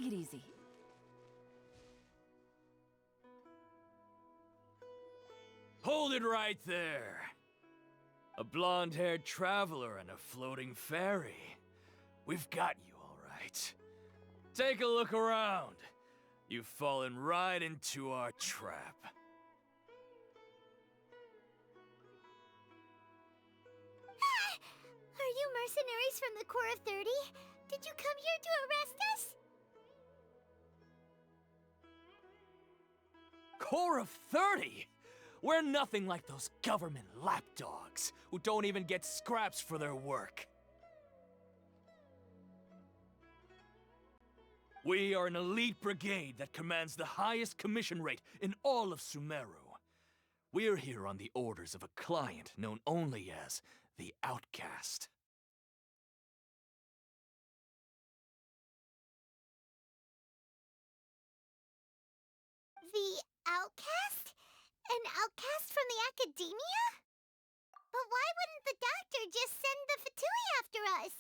Take it easy. Hold it right there. A blonde-haired traveler and a floating fairy. We've got you, all right. Take a look around. You've fallen right into our trap. Are you mercenaries from the Corps of 30? Did you come here to arrest us? Corps of 30? We're nothing like those government lapdogs who don't even get scraps for their work. We are an elite brigade that commands the highest commission rate in all of Sumeru. We're here on the orders of a client known only as the Outcast. The outcast? An outcast from the academia? But why wouldn't the doctor just send the Fatui after us?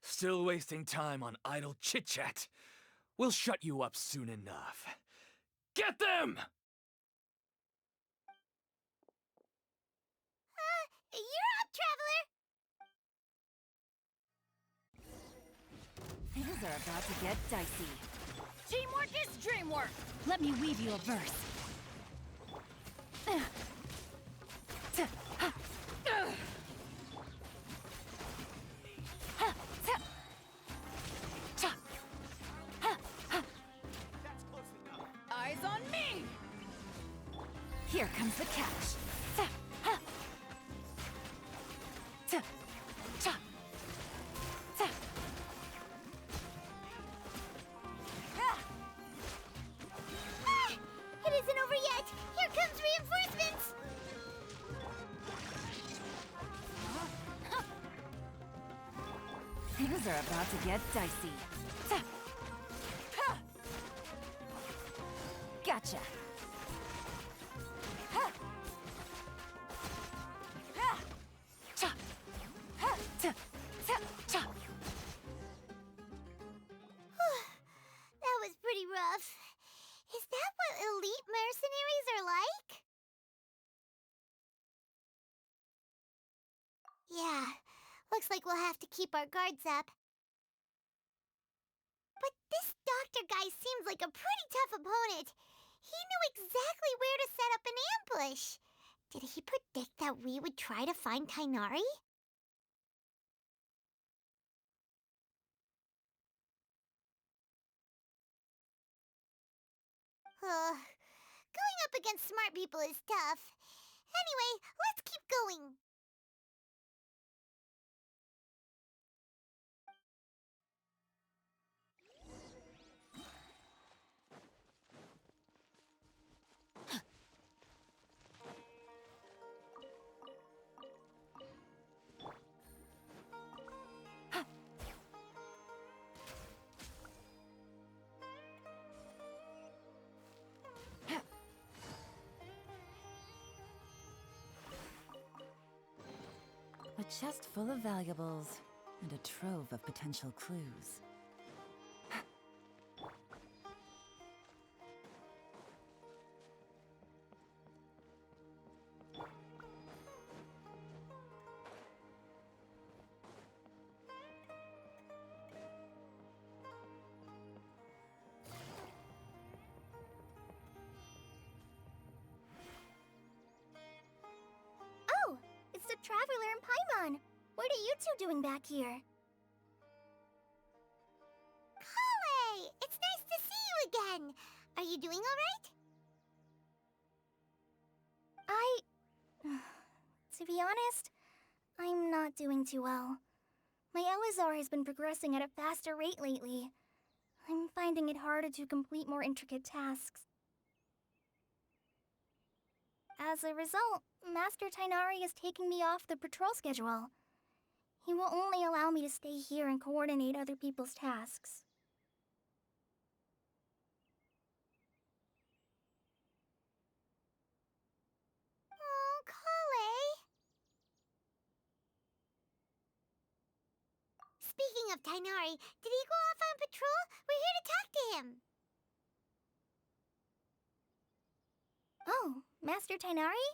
Still wasting time on idle chit-chat. We'll shut you up soon enough. Get them! You're up, traveler! Things are about to get dicey. Teamwork is dreamwork! Let me weave you a verse. Eyes on me! Here comes the catch. It isn't over yet! Here comes reinforcements! Things are about to get dicey. Gotcha. That was pretty rough. Is that what elite mercenaries are like? Yeah, looks like we'll have to keep our guards up. But this doctor guy seems like a pretty tough opponent. He knew exactly where to set up an ambush. Did he predict that we would try to find Tainari? Going up against smart people is tough. Anyway, let's keep going. A chest full of valuables, and a trove of potential clues. Oh, it's the Traveler and Paimon. What are you two doing back here? Kale! It's nice to see you again. Are you doing all right? To be honest, I'm not doing too well. My Elazar has been progressing at a faster rate lately. I'm finding it harder to complete more intricate tasks. As a result, Master Tainari is taking me off the patrol schedule. He will only allow me to stay here and coordinate other people's tasks. Oh, Kale! Speaking of Tainari, did he go off on patrol? We're here to talk to him. Oh, Master Tainari?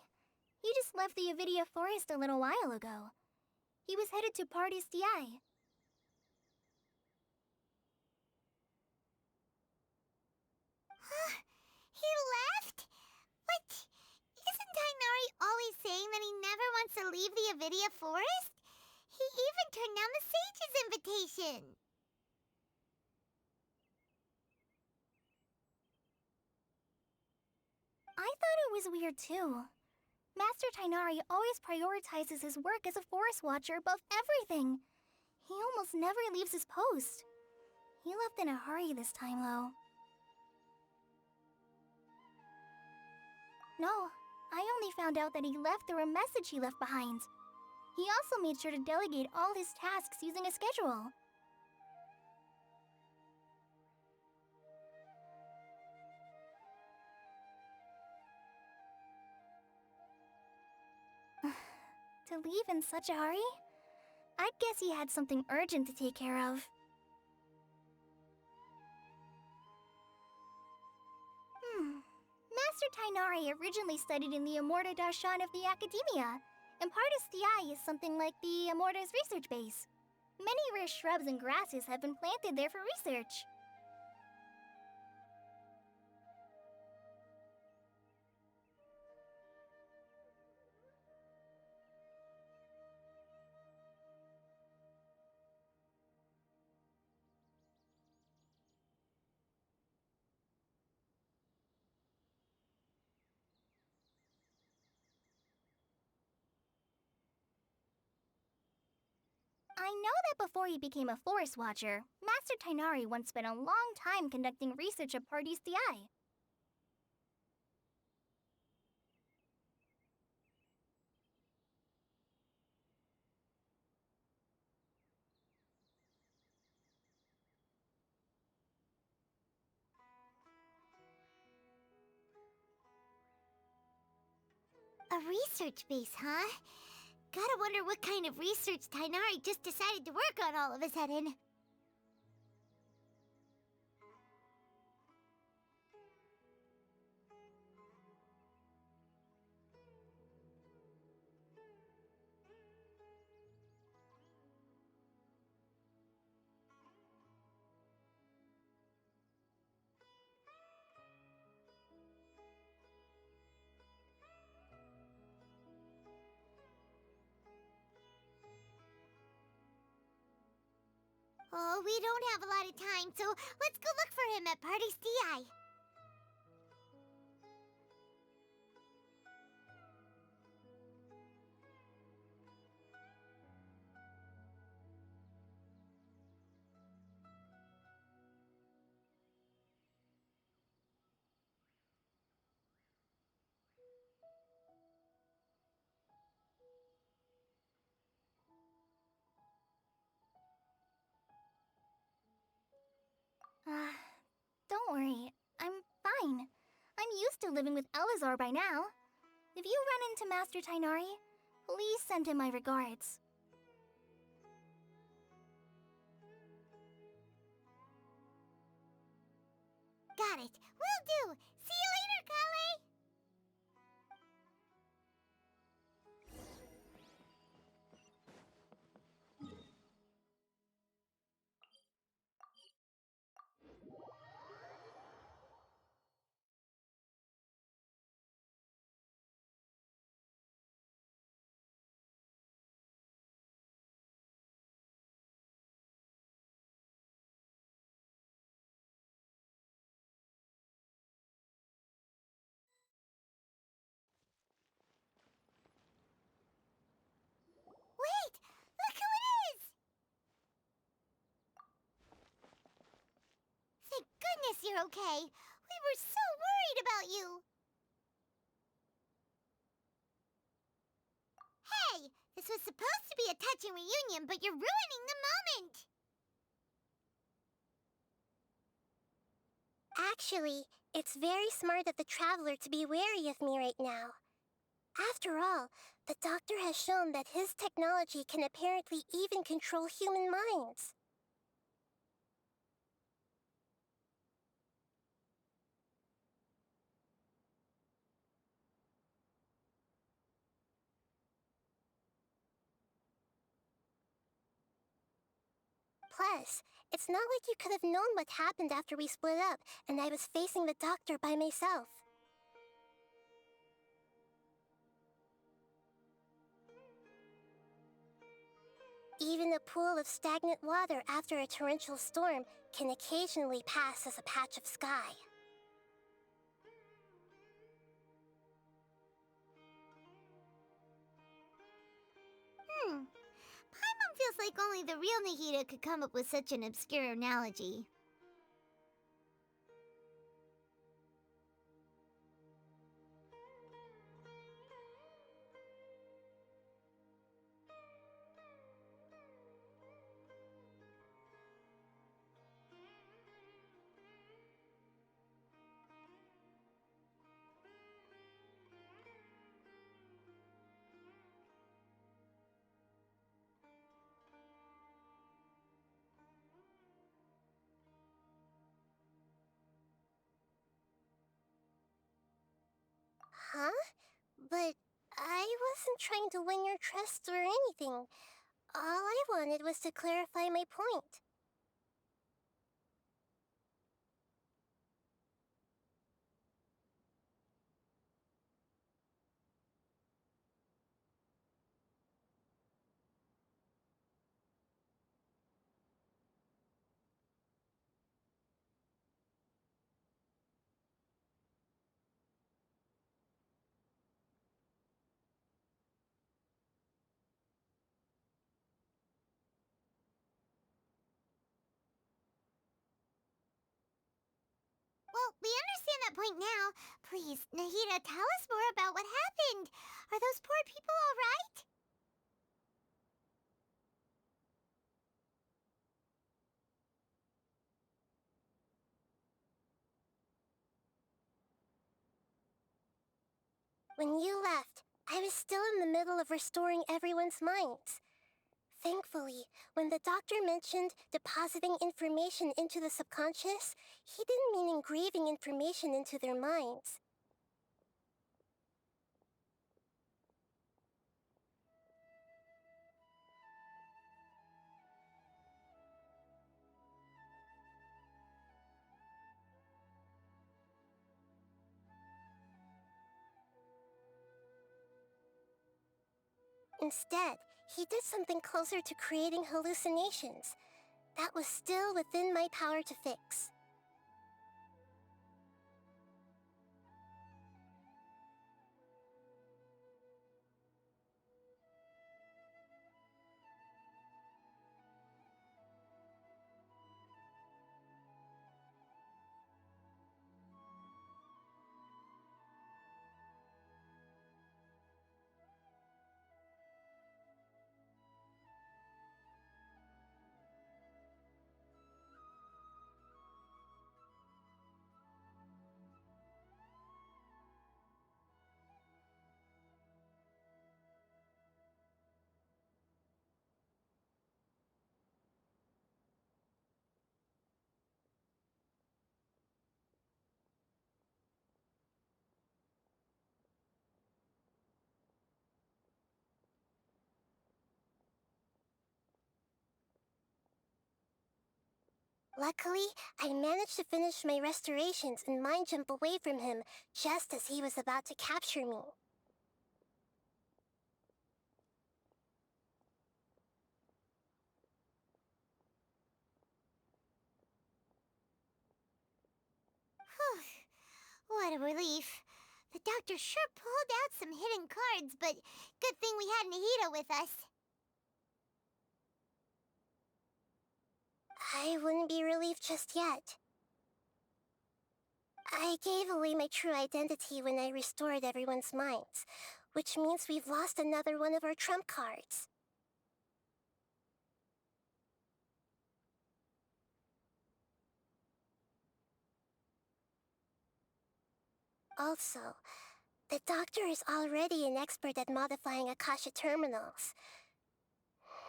He just left the Avidia Forest a little while ago. He was headed to Party's DI. He left? What? Isn't Tainari always saying that he never wants to leave the Avidia Forest? He even turned down the sage's invitation. I thought it was weird too. Master Tainari always prioritizes his work as a forest watcher above everything. He almost never leaves his post. He left in a hurry this time, though. No, I only found out that he left through a message he left behind. He also made sure to delegate all his tasks using a schedule. To leave in such a hurry? I'd guess he had something urgent to take care of. Master Tainari originally studied in the Amorta Darshan of the Academia, and Partis DI is something like the Amorta's research base. Many rare shrubs and grasses have been planted there for research. I know that before he became a forest watcher, Master Tainari once spent a long time conducting research at Party's DI. A research base, huh? Gotta wonder what kind of research Tainari just decided to work on all of a sudden. Oh, we don't have a lot of time, so let's go look for him at Party's DI. Don't worry. I'm fine. I'm used to living with Elazar by now. If you run into Master Tainari, please send him my regards. Got it. Will do. See you later, Kale. Wait! Look who it is! Thank goodness you're okay. We were so worried about you. Hey! This was supposed to be a touching reunion, but you're ruining the moment! Actually, it's very smart of the Traveler to be wary of me right now. After all, the doctor has shown that his technology can apparently even control human minds. Plus, it's not like you could have known what happened after we split up and I was facing the doctor by myself. Even a pool of stagnant water after a torrential storm can occasionally pass as a patch of sky. Paimon feels like only the real Nahida could come up with such an obscure analogy. Huh? But I wasn't trying to win your trust or anything. All I wanted was to clarify my point. Well, we understand that point now. Please, Nahida, tell us more about what happened. Are those poor people all right? When you left, I was still in the middle of restoring everyone's minds. Thankfully, when the doctor mentioned depositing information into the subconscious, he didn't mean engraving information into their minds. Instead, he did something closer to creating hallucinations. That was still within my power to fix. Luckily, I managed to finish my restorations and mind jump away from him just as he was about to capture me. What a relief. The doctor sure pulled out some hidden cards, but good thing we had Nahida with us. I wouldn't be relieved just yet. I gave away my true identity when I restored everyone's minds, which means we've lost another one of our trump cards. Also, The doctor is already an expert at modifying Akasha terminals.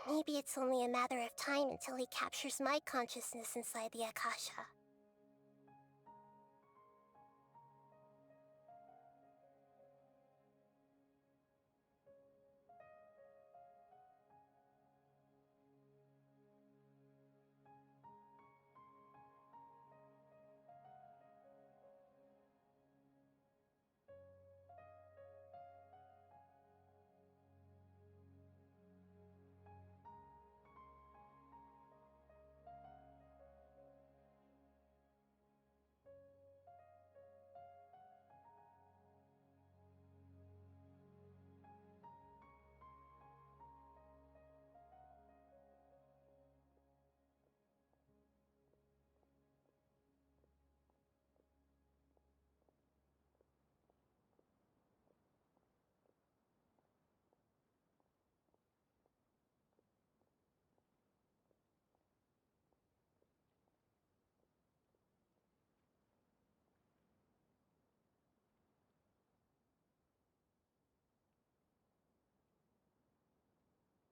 Maybe it's only a matter of time until he captures my consciousness inside the Akasha.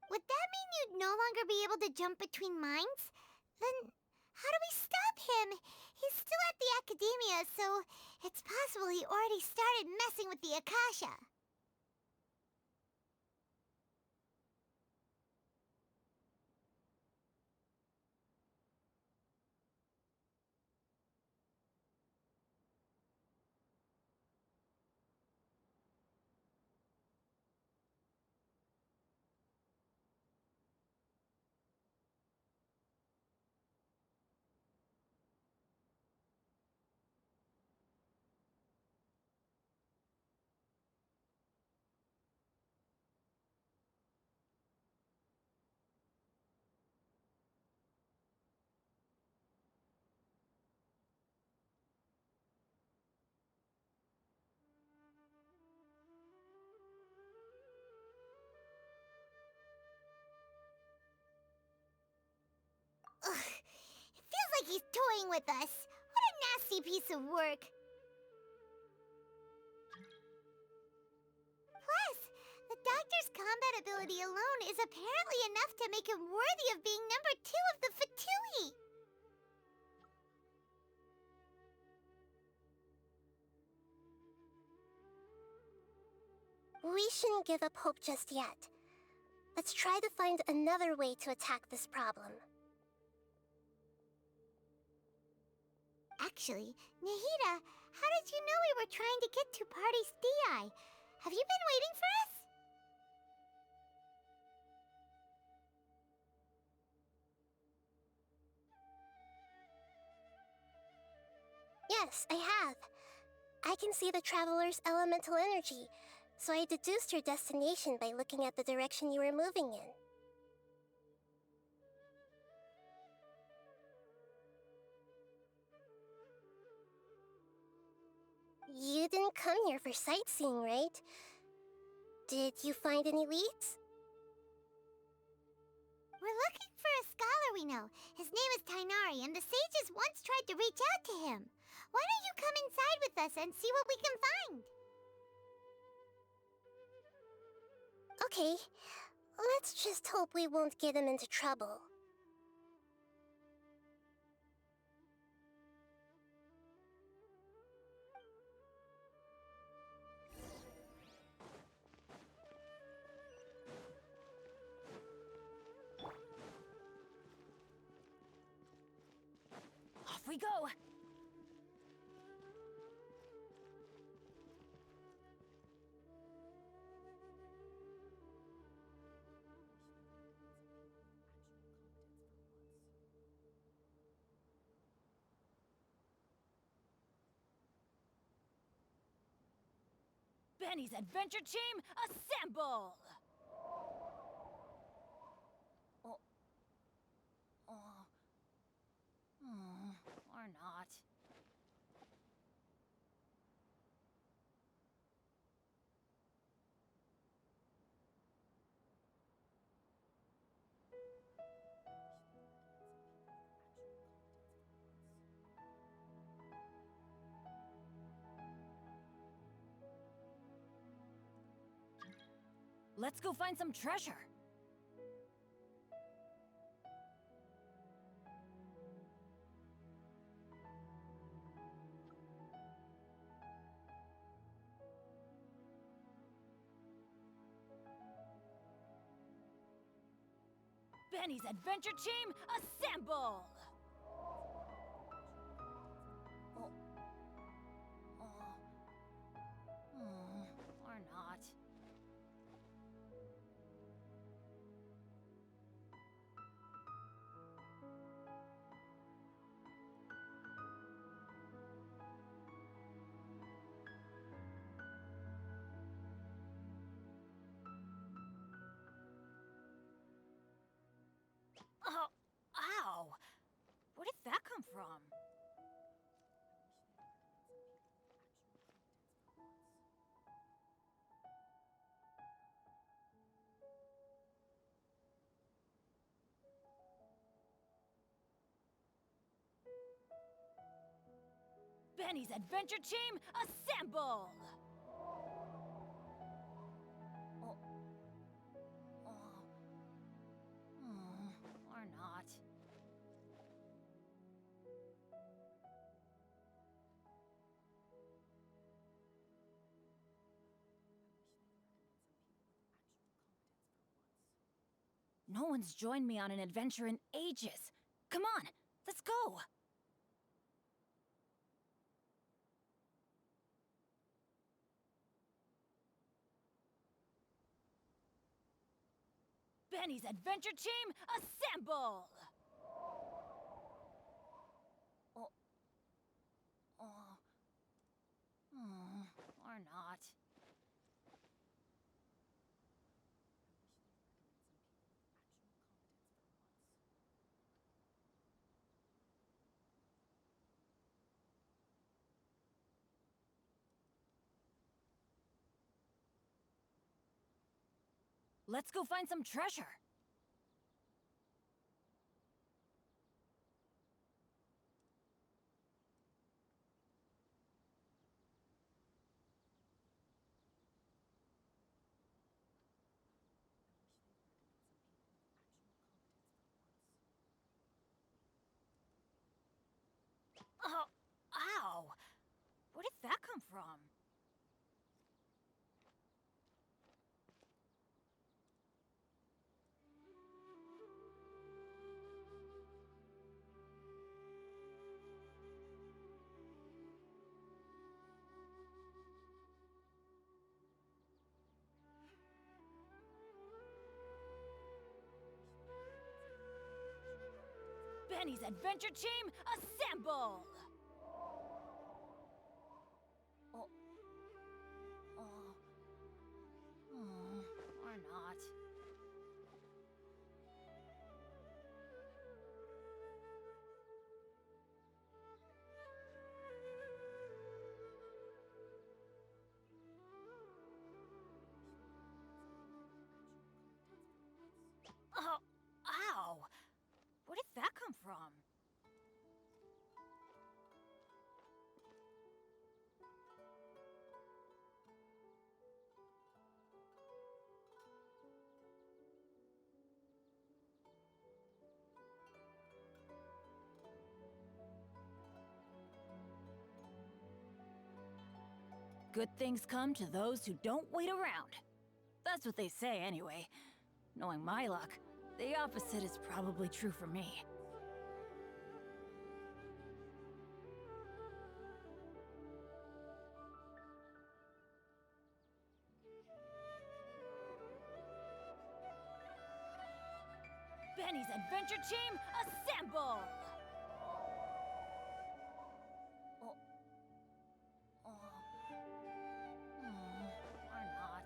Would that mean you'd no longer be able to jump between minds? Then how do we stop him? He's still at the academia, so it's possible he already started messing with the Akasha. Ugh, it feels like he's toying with us. What a nasty piece of work. Plus, the doctor's combat ability alone is apparently enough to make him worthy of being number 2 of the Fatui. We shouldn't give up hope just yet. Let's try to find another way to attack this problem. Actually, Nahida, how did you know we were trying to get to Party's DI? Have you been waiting for us? Yes, I have. I can see the Traveler's elemental energy, so I deduced your destination by looking at the direction you were moving in. You didn't come here for sightseeing, right? Did you find any leads? We're looking for a scholar we know. His name is Tainari, and the sages once tried to reach out to him. Why don't you come inside with us and see what we can find? Okay, let's just hope we won't get him into trouble. Off we go! Benny's adventure team, assemble! Oh. Or not. Let's go find some treasure. Benny's Adventure Team, assemble! Or not. Oh, ow! Where did that come from? Benny's Adventure Team, assemble! Or not. No one's joined me on an adventure in ages. Come on, let's go! Benny's Adventure Team, assemble! Or not. Let's go find some treasure. Oh, ow! Where did that come from? Benny's Adventure Team, assemble! Or not. Oh, ow! Where did that come from? Good things come to those who don't wait around. That's what they say anyway. Knowing my luck, the opposite is probably true for me. Benny's Adventure Team, assemble! Or not.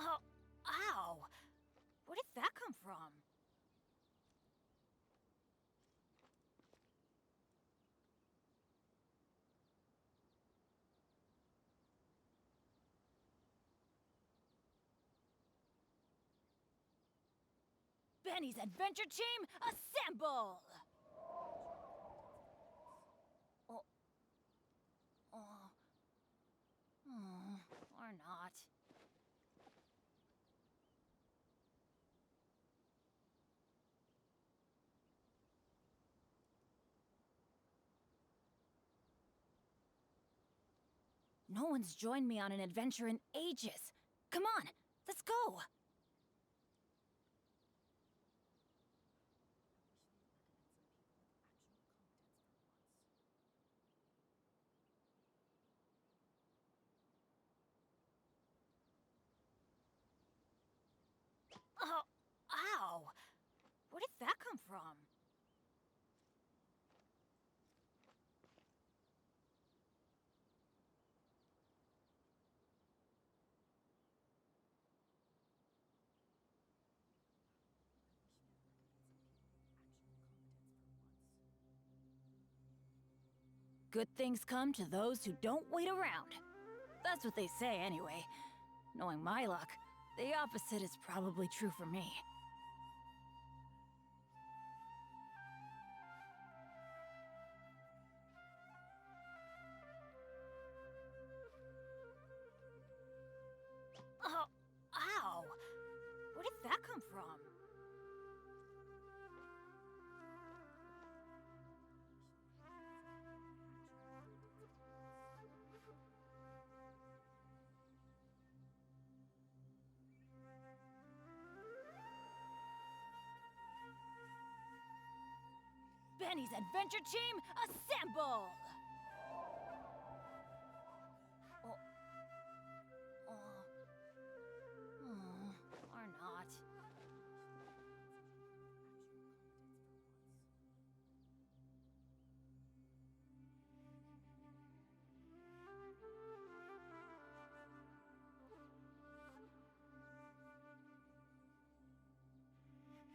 Oh, ow! Where did that come from? Benny's adventure team, assemble! Or not. No one's joined me on an adventure in ages. Come on, let's go! Oh, ow! Where did that come from? Good things come to those who don't wait around. That's what they say anyway. Knowing my luck, the opposite is probably true for me. Oh, ow! Where did that come from? Benny's adventure team, assemble! Or not.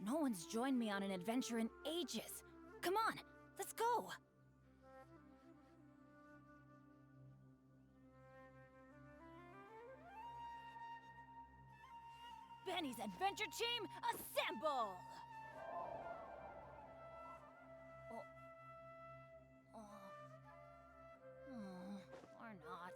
No one's joined me on an adventure in ages. Come on, let's go! Benny's adventure team, assemble! Or not.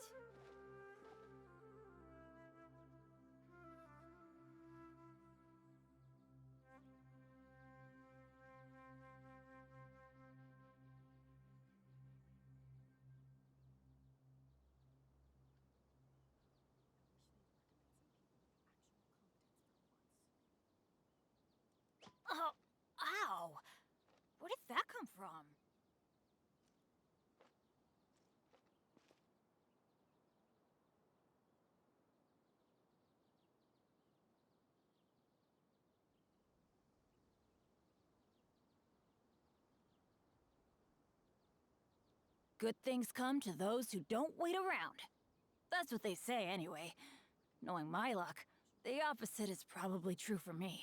Oh, ow! Where did that come from? Good things come to those who don't wait around. That's what they say anyway. Knowing my luck, the opposite is probably true for me.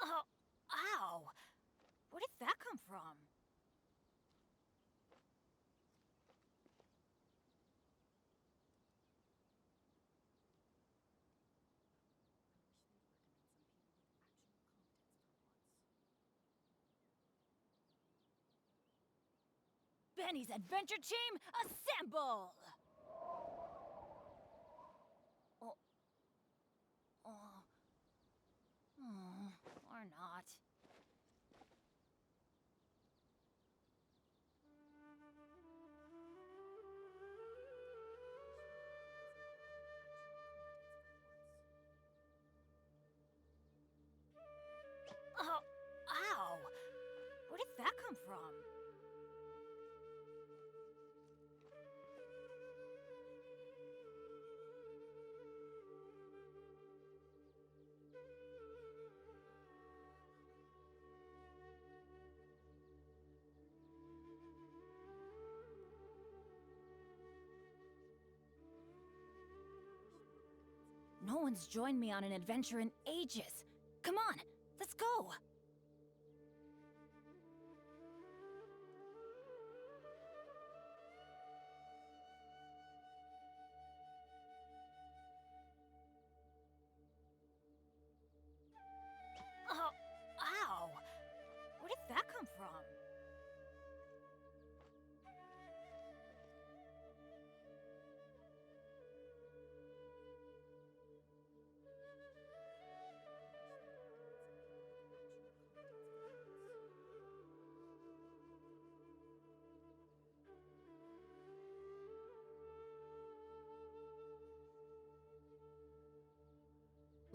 Oh, ow! Where did that come from? Benny's adventure team, assemble! Or not. Oh, ow! Where did that come from? No one's joined me on an adventure in ages. Come on, let's go!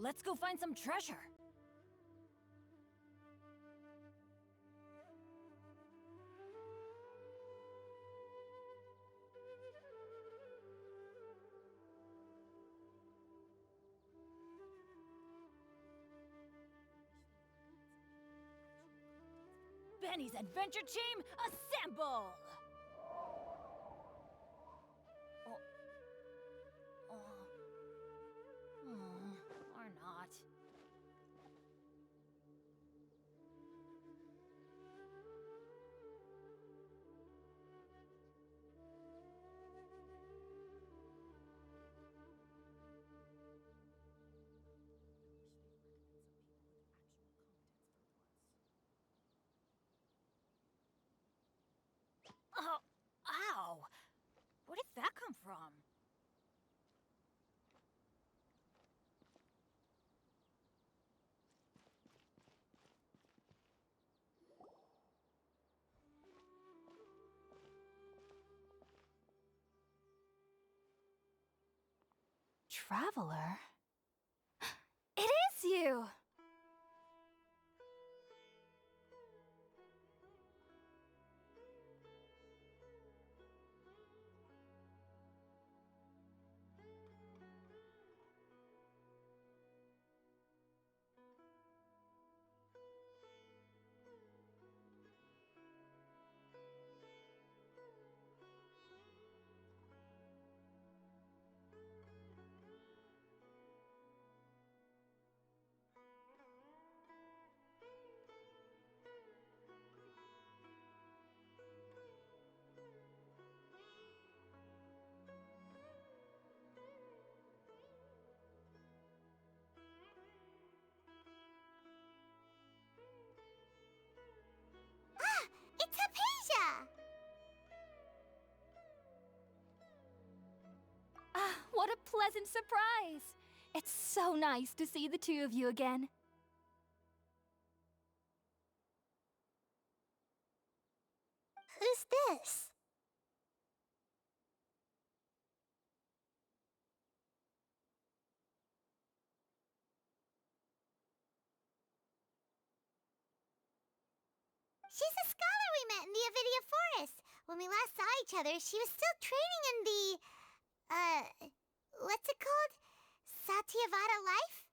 Let's go find some treasure. Benny's adventure team, assemble! Or not. Oh, ow! Where did that come from? Traveler? It is you! It's Hypatia! Ah, what a pleasant surprise! It's so nice to see the two of you again. Who's this? She's a scholar we met in the Avidia Forest. When we last saw each other, she was still training in the, what's it called? Satyavada life?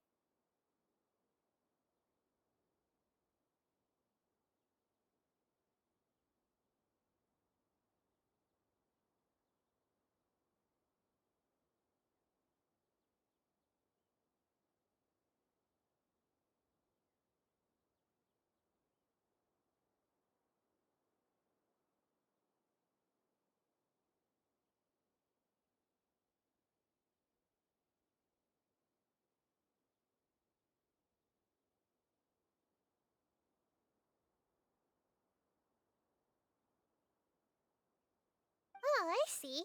Oh, I see.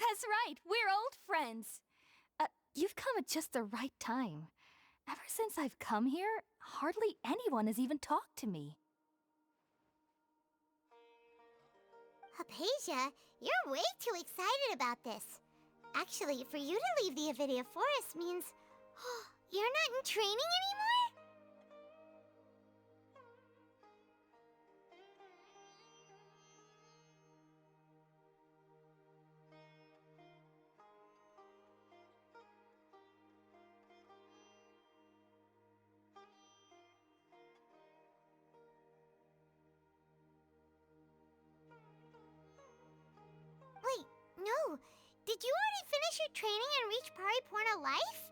That's right, we're old friends. You've come at just the right time. Ever since I've come here, hardly anyone has even talked to me. Hypatia, you're way too excited about this. Actually, for you to leave the Avidia Forest means... you're not in training anymore? Wait, no. Did you already finish your training and reach Pariporna life?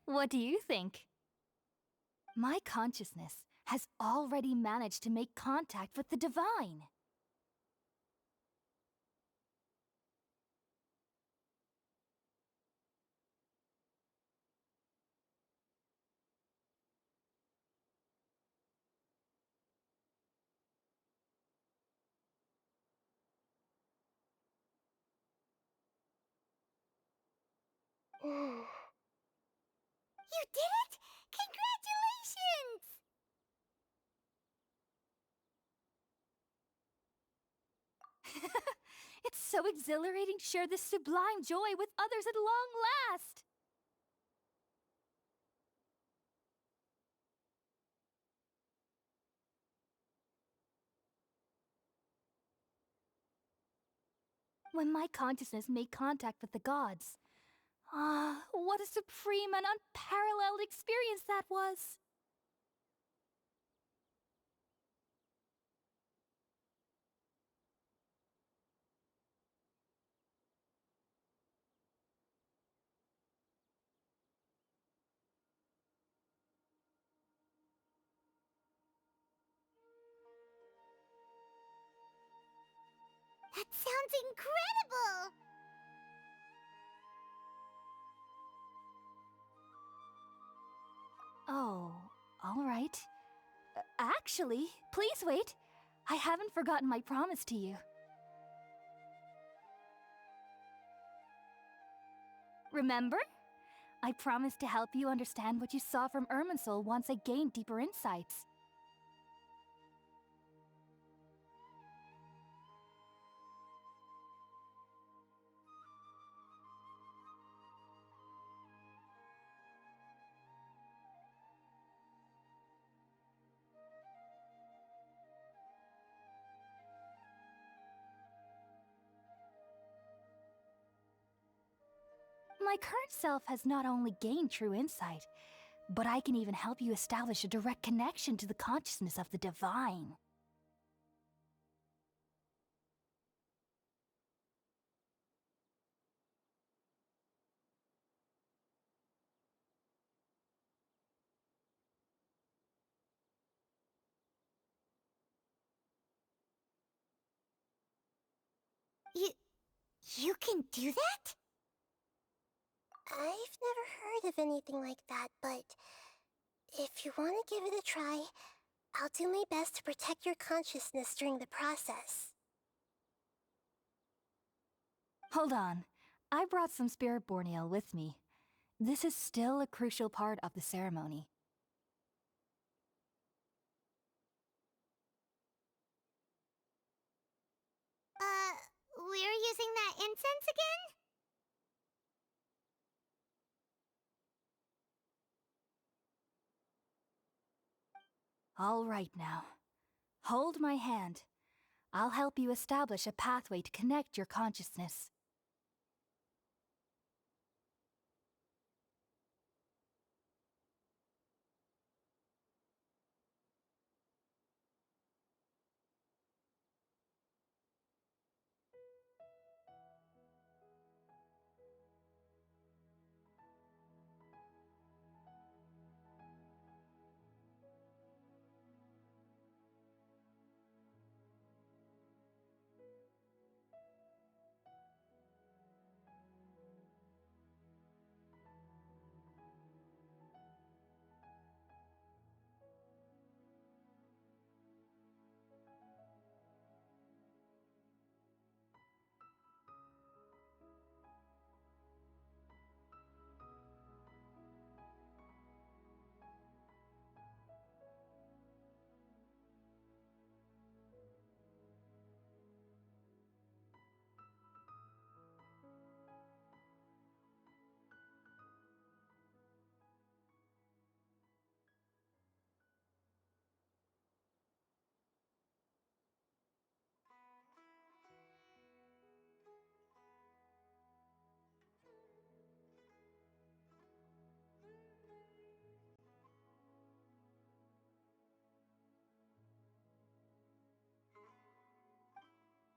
What do you think? My consciousness has already managed to make contact with the divine. Mm. You did it! Congratulations! It's so exhilarating to share this sublime joy with others at long last! When my consciousness made contact with the gods, what a supreme and unparalleled experience that was! That sounds incredible! Oh, all right. Actually, please wait. I haven't forgotten my promise to you. Remember? I promised to help you understand what you saw from Irminsul once I gained deeper insights. My current self has not only gained true insight, but I can even help you establish a direct connection to the consciousness of the divine. You can do that? I've never heard of anything like that, but if you want to give it a try, I'll do my best to protect your consciousness during the process. Hold on. I brought some Spirit-born ale with me. This is still a crucial part of the ceremony. We're using that incense again? All right now. Hold my hand. I'll help you establish a pathway to connect your consciousness.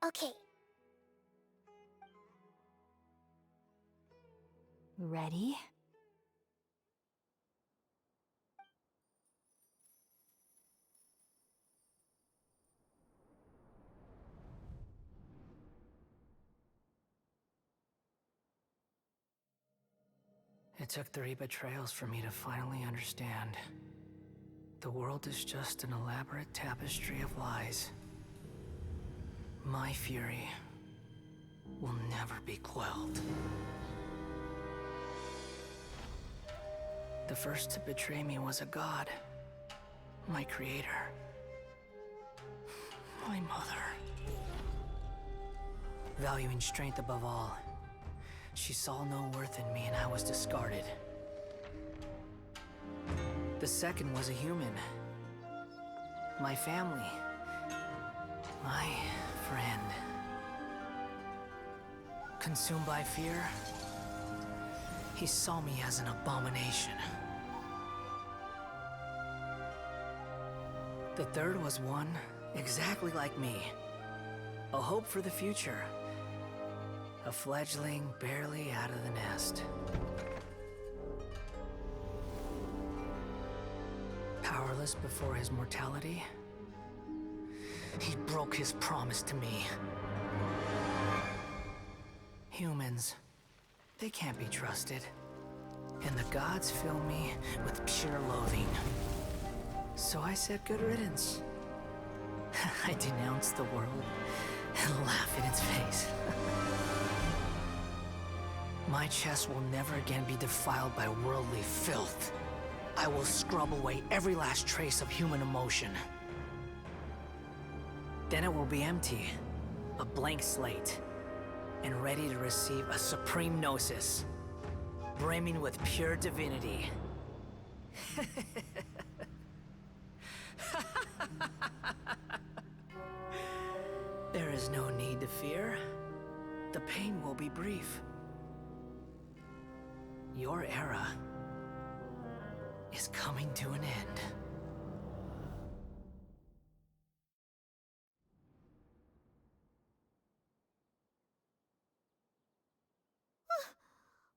Okay, Ready? It took 3 betrayals for me to finally understand. The world is just an elaborate tapestry of lies. My fury will never be quelled. The first to betray me was a god. My creator. My mother. Valuing strength above all, she saw no worth in me and I was discarded. The second was a human. My family. My friend. Consumed by fear, he saw me as an abomination. The third was one exactly like me. A hope for the future. A fledgling barely out of the nest. Powerless before his mortality, he broke his promise to me. Humans, they can't be trusted. And the gods fill me with pure loathing. So I said good riddance. I denounced the world and laugh in its face. My chest will never again be defiled by worldly filth. I will scrub away every last trace of human emotion. Then it will be empty, a blank slate, and ready to receive a supreme gnosis, brimming with pure divinity. There is no need to fear. The pain will be brief. Your era is coming to an end.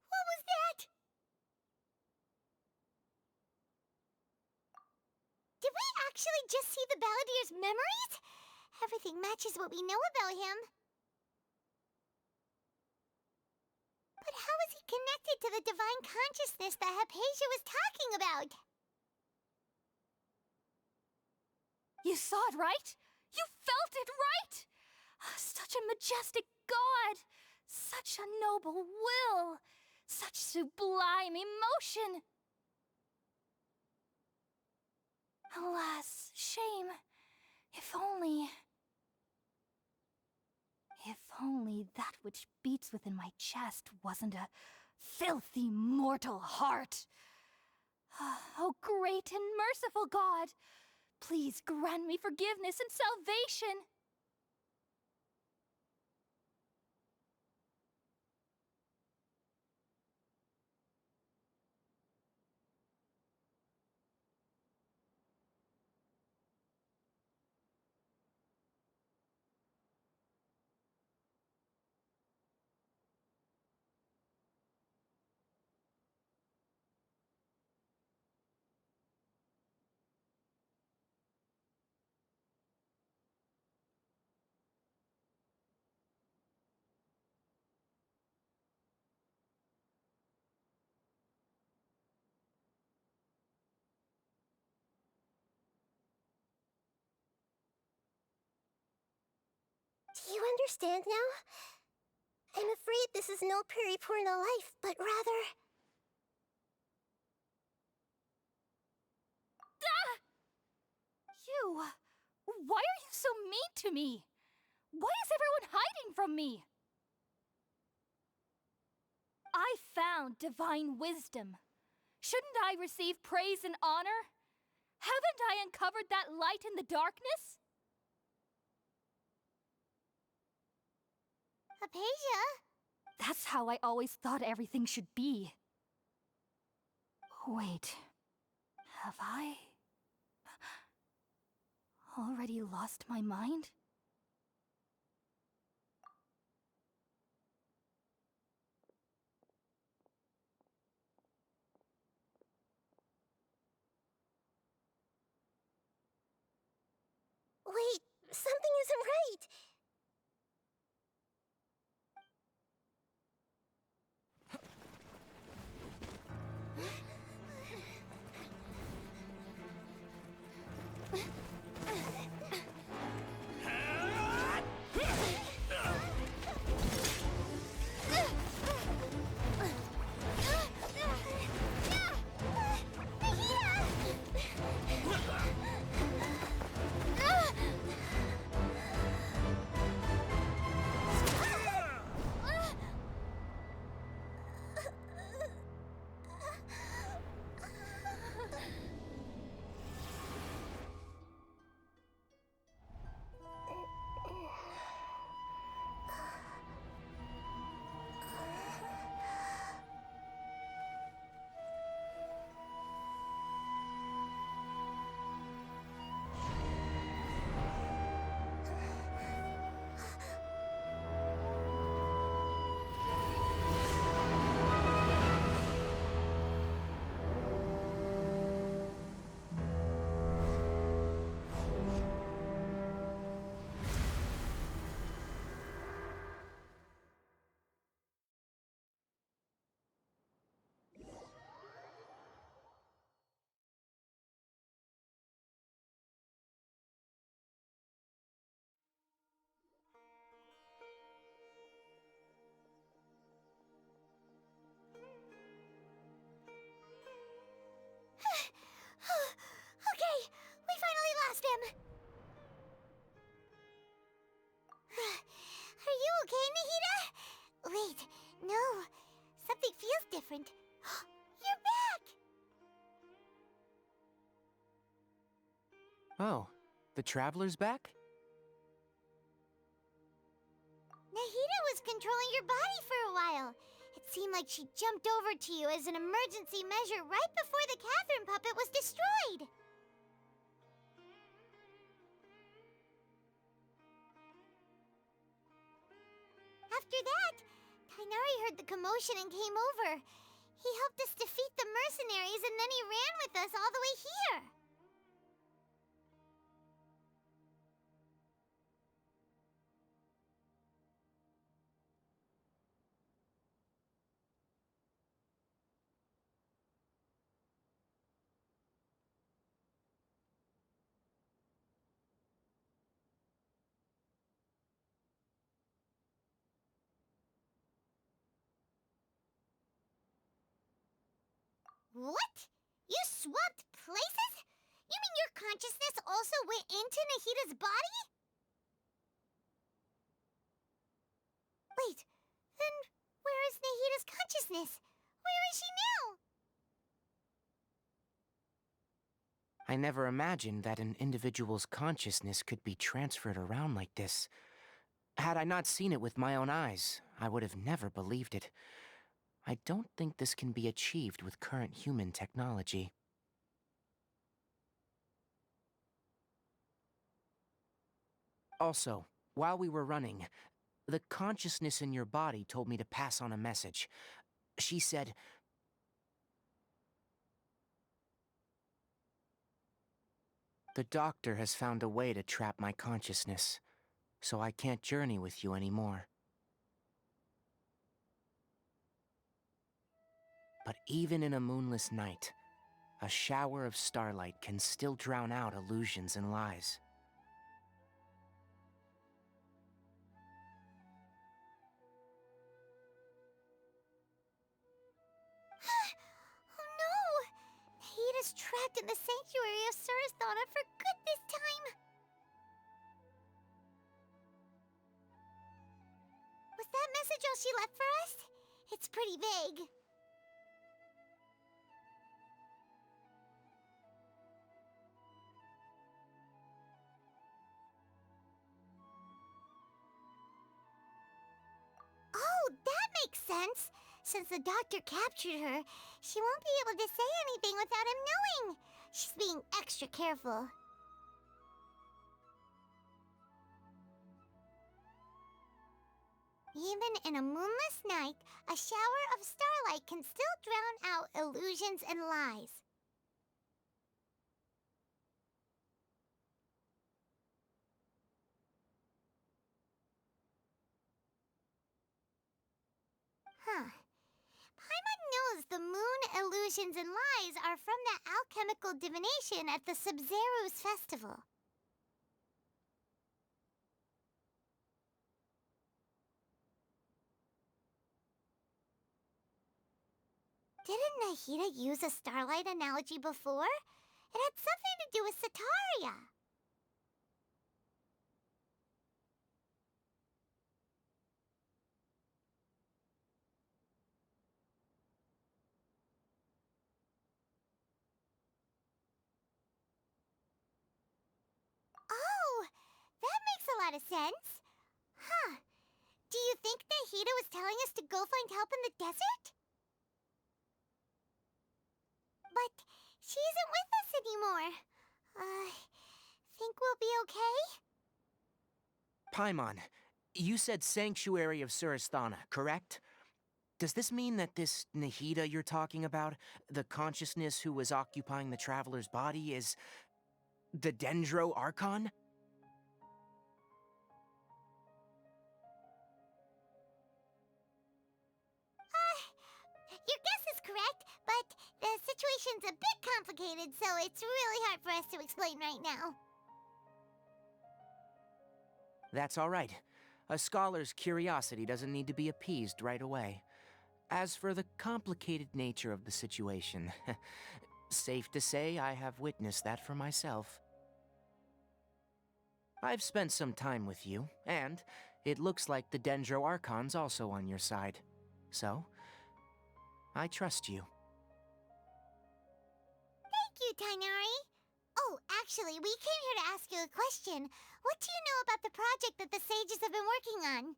What was that? Did we actually just see the Balladier's memories? Everything matches what we know about him. But how is he connected to the divine consciousness that Hypatia was talking about? You saw it, right? You felt it, right? Such a majestic god! Such a noble will! Such sublime emotion! Alas, shame. If only... If only that which beats within my chest wasn't a filthy mortal heart. Oh, great and merciful God! Please grant me forgiveness and salvation! Do you understand now? I'm afraid this is no periporno life, but rather... You! Why are you so mean to me? Why is everyone hiding from me? I found divine wisdom. Shouldn't I receive praise and honor? Haven't I uncovered that light in the darkness? Hypatia? That's how I always thought everything should be. Wait, have I already lost my mind? Wait, something isn't right. different. You're back! Oh, the Traveler's back? Nahida was controlling your body for a while. It seemed like she jumped over to you as an emergency measure right before the Catherine puppet was destroyed. After that, Tainari heard the commotion and came over. He helped us defeat the mercenaries and then he ran with us all the way here. What? You swapped places? You mean your consciousness also went into Nahida's body? Wait, then where is Nahida's consciousness? Where is she now? I never imagined that an individual's consciousness could be transferred around like this. Had I not seen it with my own eyes, I would have never believed it. I don't think this can be achieved with current human technology. Also, while we were running, the consciousness in your body told me to pass on a message. She said, "The doctor has found a way to trap my consciousness, so I can't journey with you anymore." But even in a moonless night, a shower of starlight can still drown out illusions and lies. Oh no! Nahida's trapped in the sanctuary of Surasthana for good this time. Was that message all she left for us? It's pretty vague. Oh, that makes sense. Since the doctor captured her, she won't be able to say anything without him knowing. She's being extra careful. Even in a moonless night, a shower of starlight can still drown out illusions and lies. Huh. Paimon knows the moon illusions and lies are from the alchemical divination at the Sub-Zero's festival. Didn't Nahida use a starlight analogy before? It had something to do with Sataria. Oh, that makes a lot of sense. Huh. Do you think Nahida was telling us to go find help in the desert? But she isn't with us anymore. Think we'll be okay? Paimon, you said Sanctuary of Surasthana, correct? Does this mean that this Nahida you're talking about, the consciousness who was occupying the Traveler's body, is the Dendro Archon? Your guess is correct, but the situation's a bit complicated, so it's really hard for us to explain right now. That's all right. A scholar's curiosity doesn't need to be appeased right away. As for the complicated nature of the situation, safe to say I have witnessed that for myself. I've spent some time with you, and it looks like the Dendro Archon's also on your side. So, I trust you. Thank you, Tainari. Oh, actually, we came here to ask you a question. What do you know about the project that the sages have been working on?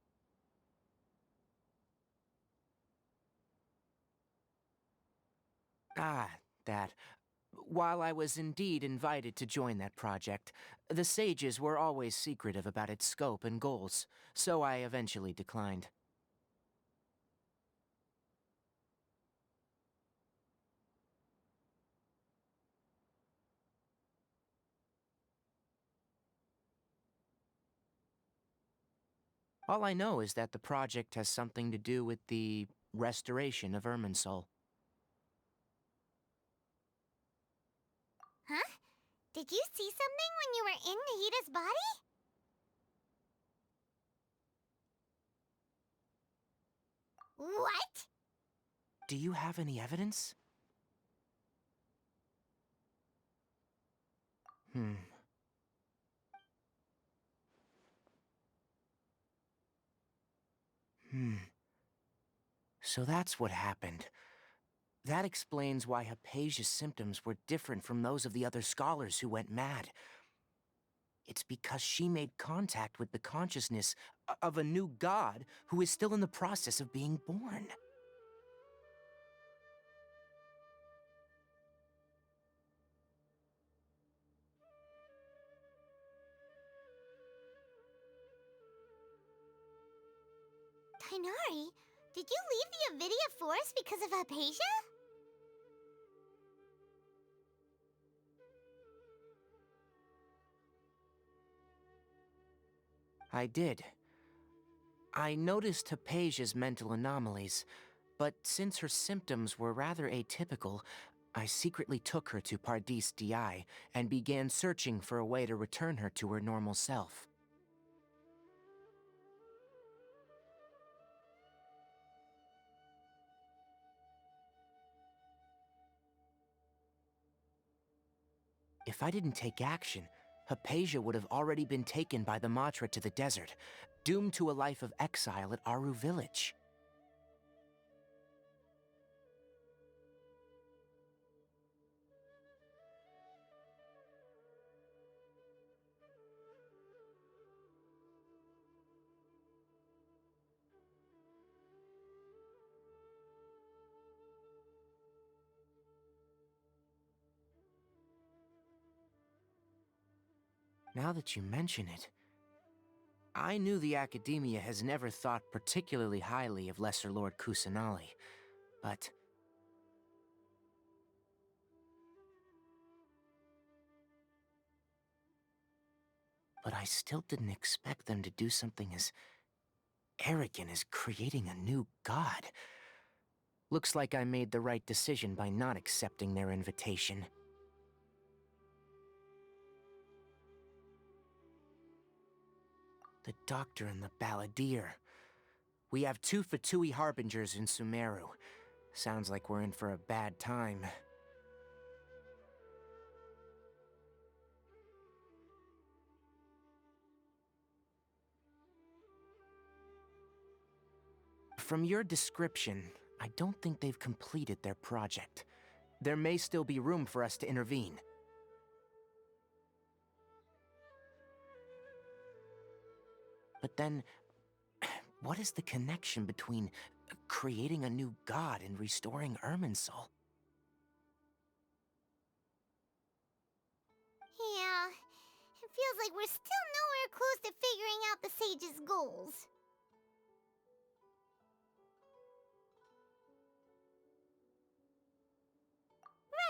Ah, that. While I was indeed invited to join that project, the sages were always secretive about its scope and goals, so I eventually declined. All I know is that the project has something to do with the restoration of Irminsul. Huh? Did you see something when you were in Nahida's body? What? Do you have any evidence? Hmm. So that's what happened. That explains why Hypatia's symptoms were different from those of the other scholars who went mad. It's because she made contact with the consciousness of a new god who is still in the process of being born. Tainari, did you leave the Avidia Forest because of Hypatia? I did. I noticed Hypatia's mental anomalies, but since her symptoms were rather atypical, I secretly took her to Pardis Di and began searching for a way to return her to her normal self. If I didn't take action, Hypatia would have already been taken by the Matra to the desert, doomed to a life of exile at Aru village. Now that you mention it, I knew the Academia has never thought particularly highly of Lesser Lord Kusanali, but... I still didn't expect them to do something as arrogant as creating a new god. Looks like I made the right decision by not accepting their invitation. The Doctor and the Balladeer. We have 2 Fatui Harbingers in Sumeru. Sounds like we're in for a bad time. From your description, I don't think they've completed their project. There may still be room for us to intervene. But then, what is the connection between creating a new god and restoring Irminsul? Yeah, it feels like we're still nowhere close to figuring out the sage's goals.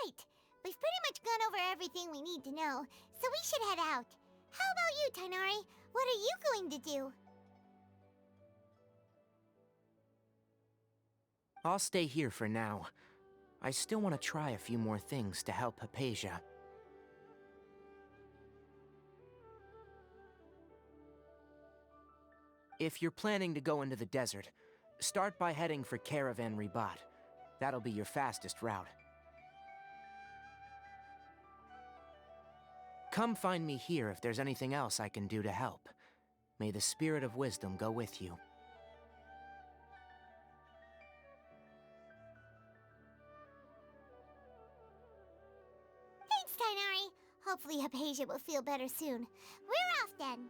Right, we've pretty much gone over everything we need to know, so we should head out. How about you, Tainari? What are you going to do? I'll stay here for now. I still want to try a few more things to help Hypatia. If you're planning to go into the desert, start by heading for Caravan Ribat. That'll be your fastest route. Come find me here if there's anything else I can do to help. May the spirit of wisdom go with you. Hopefully Hypatia will feel better soon. We're off then.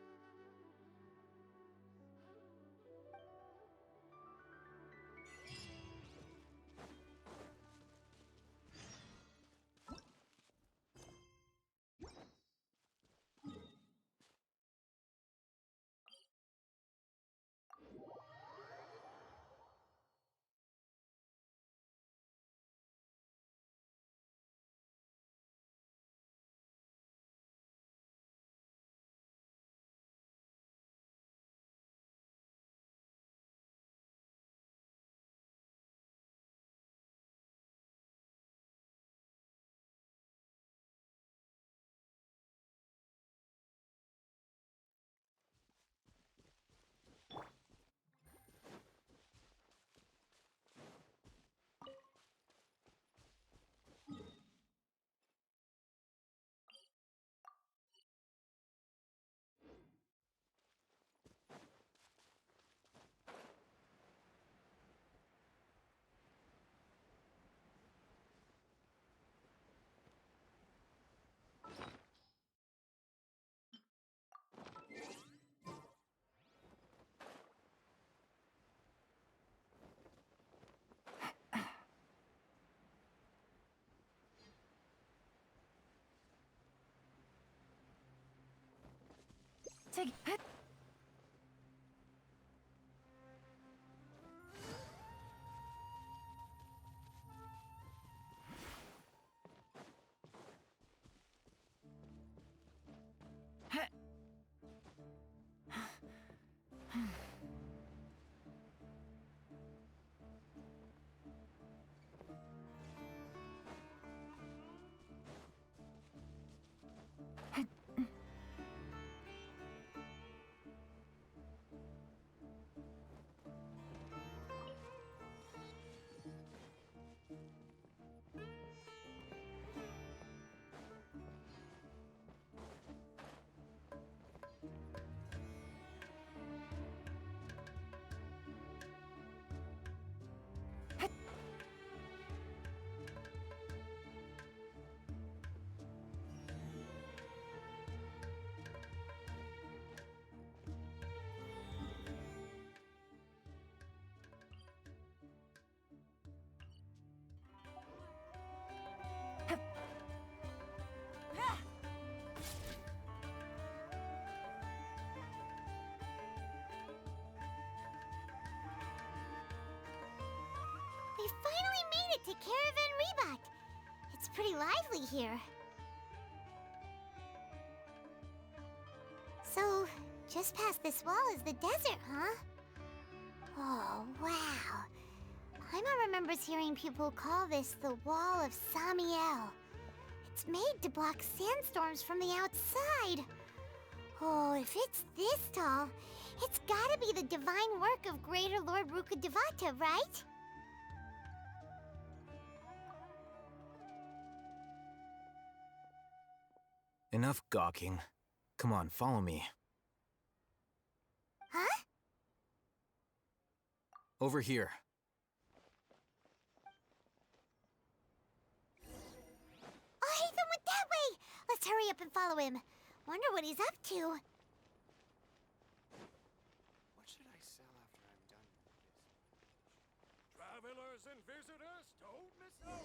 Take it. We finally made it to Caravan Rebot. It's pretty lively here. So, just past this wall is the desert, huh? Oh, wow. Paimon remembers hearing people call this the Wall of Samiel. It's made to block sandstorms from the outside. Oh, if it's this tall, it's gotta be the divine work of Greater Lord Rukkhadevata, right? Enough gawking. Come on, follow me. Huh? Over here. Oh, Hatham went that way! Let's hurry up and follow him. Wonder what he's up to. What should I sell after I'm done with this? Travelers and visitors, don't miss out!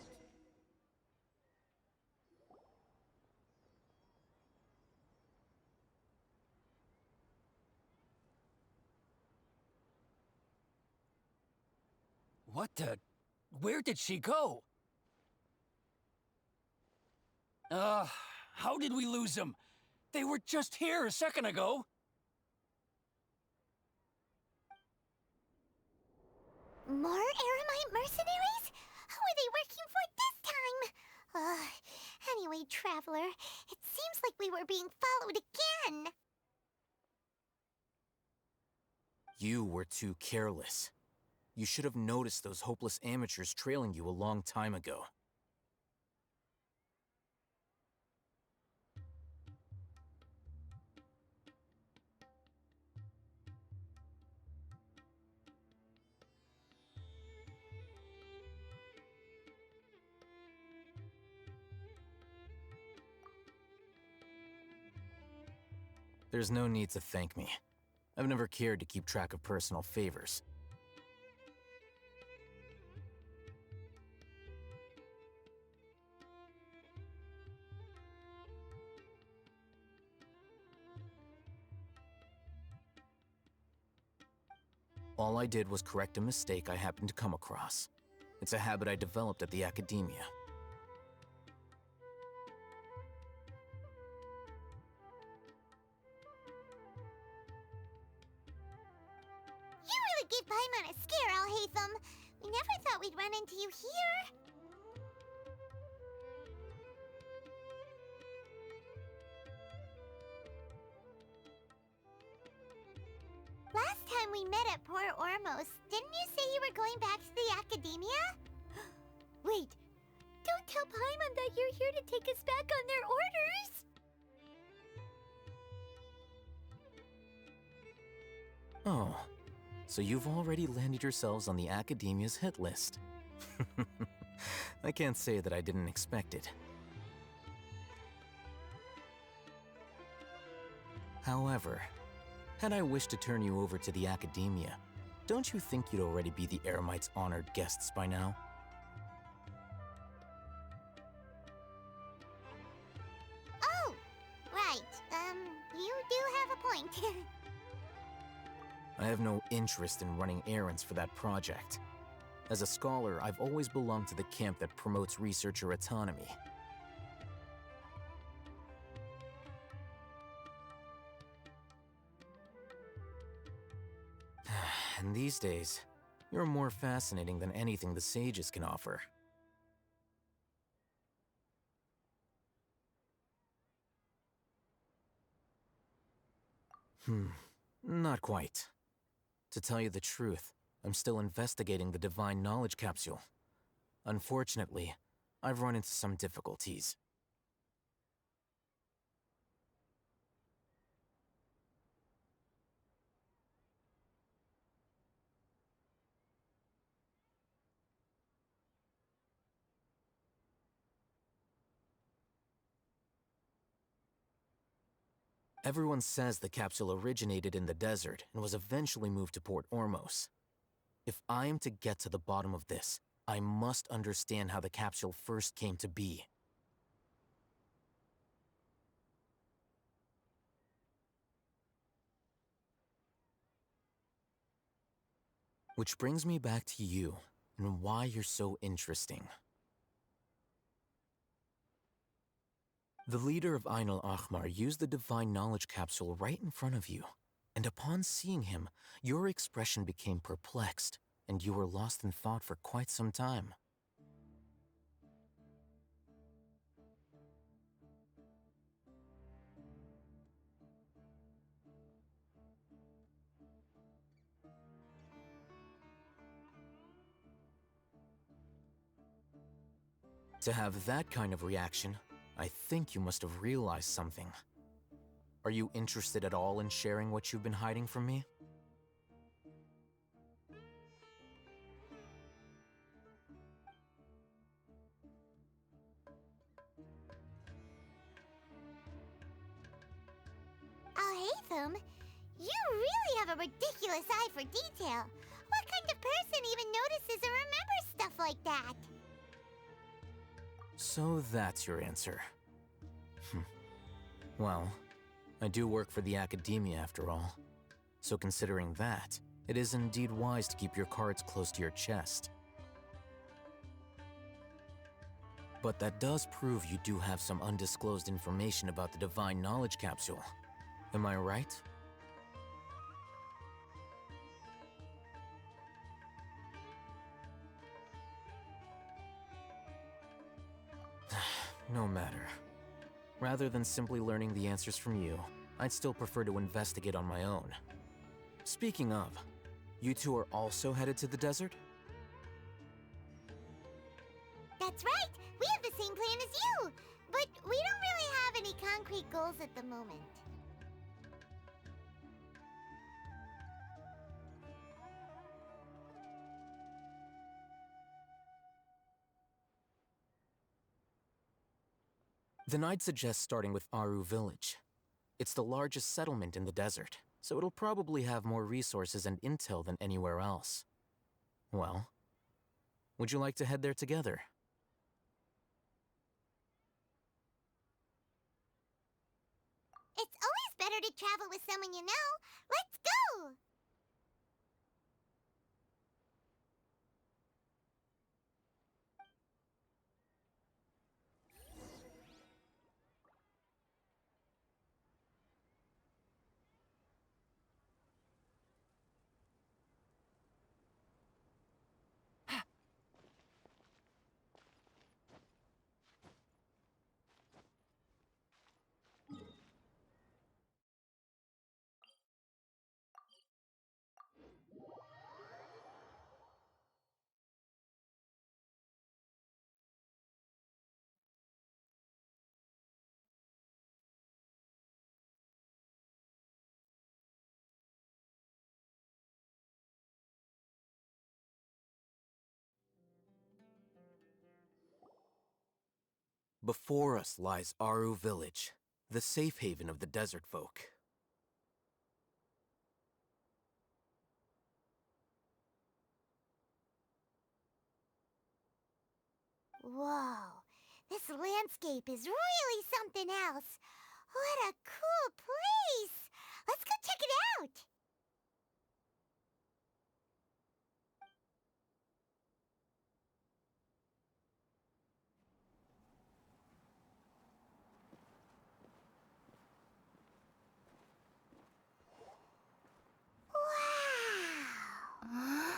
What the? Where did she go? How did we lose them? They were just here a second ago. More Aramite mercenaries? Who are they working for this time? Anyway, Traveler, it seems like we were being followed again. You were too careless. You should have noticed those hopeless amateurs trailing you a long time ago. There's no need to thank me. I've never cared to keep track of personal favors. All I did was correct a mistake I happened to come across. It's a habit I developed at the academia. You really gave Paimon a scare, Alhaitham. We never thought we'd run into you here. Last time we met at Port Ormos, didn't you say you were going back to the academia? Wait, don't tell Paimon that you're here to take us back on their orders. Oh, so you've already landed yourselves on the academia's hit list. I can't say that I didn't expect it. However, had I wished to turn you over to the academia, don't you think you'd already be the Eremites' honored guests by now? Oh, right. You do have a point. I have no interest in running errands for that project. As a scholar, I've always belonged to the camp that promotes researcher autonomy. And these days, you're more fascinating than anything the sages can offer. Not quite. To tell you the truth, I'm still investigating the Divine Knowledge Capsule. Unfortunately, I've run into some difficulties. Everyone says the capsule originated in the desert and was eventually moved to Port Ormos. If I am to get to the bottom of this, I must understand how the capsule first came to be. Which brings me back to you and why you're so interesting. The leader of Ain al-Ahmar used the Divine Knowledge Capsule right in front of you, and upon seeing him, your expression became perplexed, and you were lost in thought for quite some time. To have that kind of reaction, I think you must have realized something. Are you interested at all in sharing what you've been hiding from me? Alhaitham, you really have a ridiculous eye for detail. What kind of person even notices or remembers stuff like that? So that's your answer. Well, I do work for the academia after all. So considering that, it is indeed wise to keep your cards close to your chest. But that does prove you do have some undisclosed information about the Divine Knowledge Capsule. Am I right? No matter. Rather than simply learning the answers from you, I'd still prefer to investigate on my own. Speaking of, you two are also headed to the desert? That's right! We have the same plan as you! But we don't really have any concrete goals at the moment. Then I'd suggest starting with Aru Village. It's the largest settlement in the desert, so it'll probably have more resources and intel than anywhere else. Well, would you like to head there together? It's always better to travel with someone you know. Let's go! Before us lies Aru Village, the safe haven of the desert folk. Whoa, this landscape is really something else. What a cool place! Let's go check it out! Wow!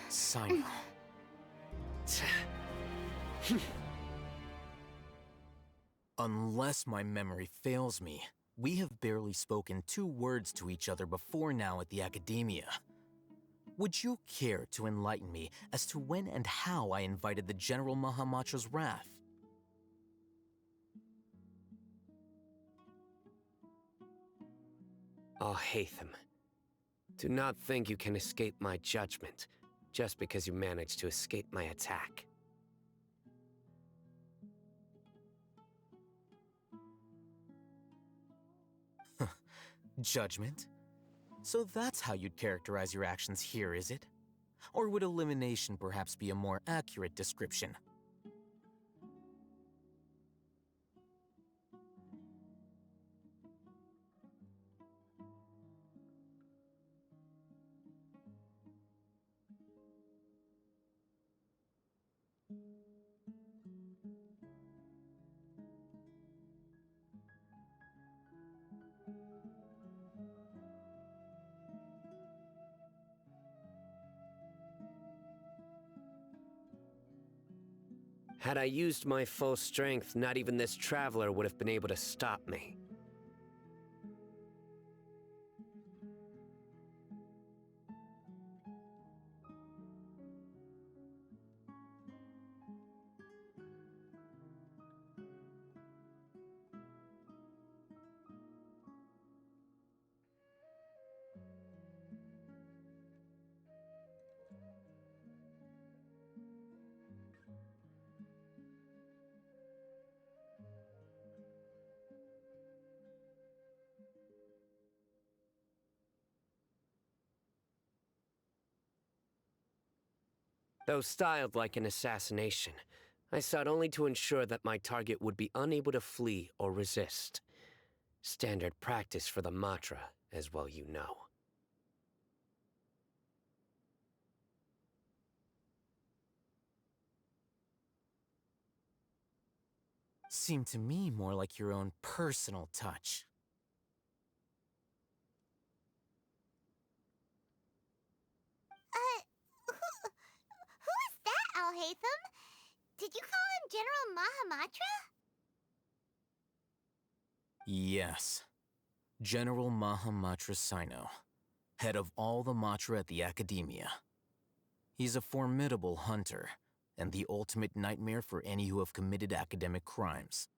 Simon. Unless my memory fails me, we have barely spoken 2 words to each other before now at the Academia. Would you care to enlighten me as to when and how I invited the General Mahamatra's wrath? Oh, Hatham. Do not think you can escape my judgment, just because you managed to escape my attack. Judgment? So that's how you'd characterize your actions here, is it? Or would elimination perhaps be a more accurate description? Had I used my full strength, not even this traveler would have been able to stop me. Though styled like an assassination, I sought only to ensure that my target would be unable to flee or resist. Standard practice for the Matra, as well you know. Seemed to me more like your own personal touch. Who is that, I'll Alhaitham? Did you call him General Mahamatra? Yes. General Mahamatra Sino, head of all the Matra at the Academia. He's a formidable hunter, and the ultimate nightmare for any who have committed academic crimes.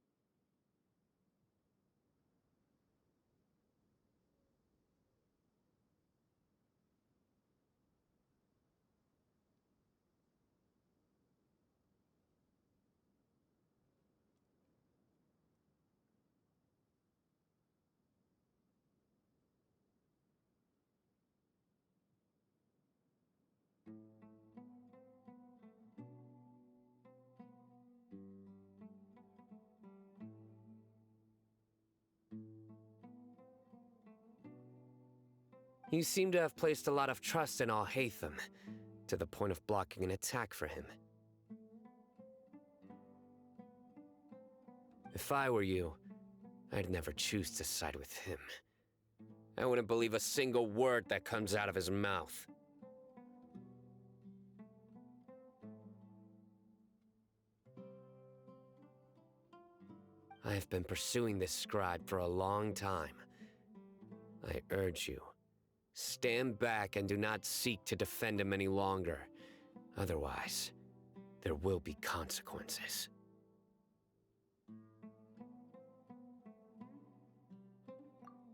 You seem to have placed a lot of trust in Alhaitham, to the point of blocking an attack for him. If I were you, I'd never choose to side with him. I wouldn't believe a single word that comes out of his mouth. I have been pursuing this scribe for a long time. I urge you, stand back and do not seek to defend him any longer. Otherwise, there will be consequences.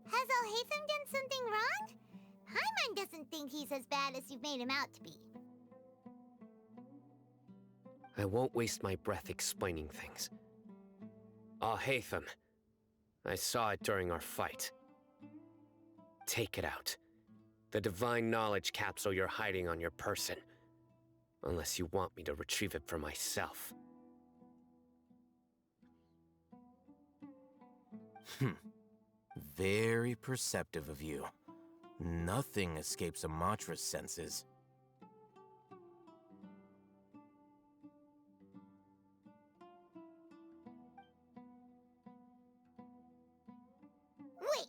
Has Alhaitham done something wrong? Paimon doesn't think he's as bad as you've made him out to be. I won't waste my breath explaining things. Alhaitham, I saw it during our fight. Take it out. The divine knowledge capsule you're hiding on your person. Unless you want me to retrieve it for myself. Very perceptive of you. Nothing escapes a Matra's senses. Wait,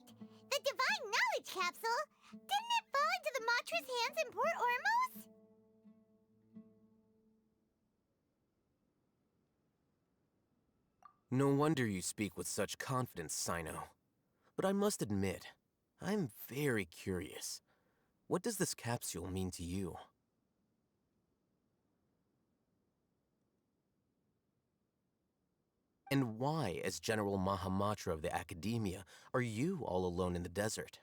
the divine knowledge capsule? Didn't it fall into the Matra's hands in Port Ormos? No wonder you speak with such confidence, Sino. But I must admit, I'm very curious. What does this capsule mean to you? And why, as General Mahamatra of the Academia, are you all alone in the desert?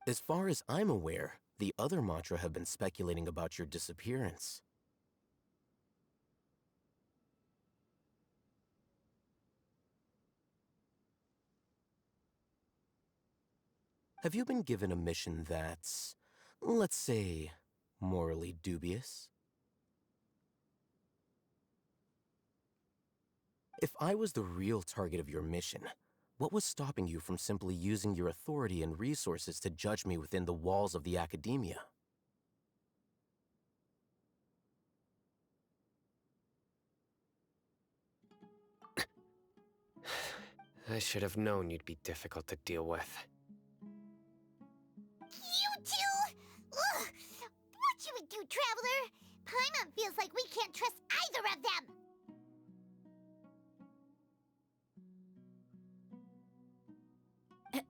As far as I'm aware, the other Matra have been speculating about your disappearance. Have you been given a mission that's, let's say, morally dubious? If I was the real target of your mission, what was stopping you from simply using your authority and resources to judge me within the walls of the Academia? I should have known you'd be difficult to deal with. You two! Ugh! What should we do, Traveler? Paimon feels like we can't trust either of them!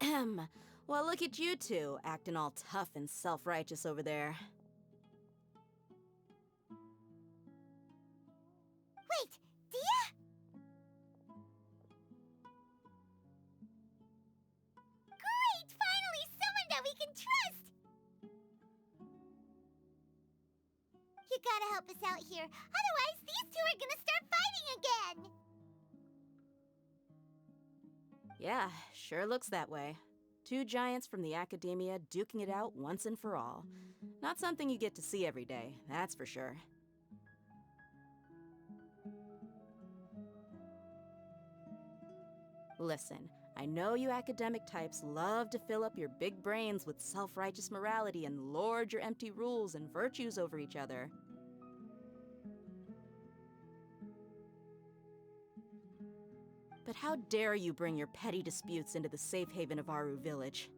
Ahem. Well, look at you two, acting all tough and self-righteous over there. Wait, Dia? Great! Finally, someone that we can trust! You gotta help us out here, otherwise these two are gonna start fighting again! Yeah, sure looks that way. Two giants from the Academia duking it out once and for all. Not something you get to see every day, that's for sure. Listen, I know you academic types love to fill up your big brains with self-righteous morality and lord your empty rules and virtues over each other. But how dare you bring your petty disputes into the safe haven of Aru Village?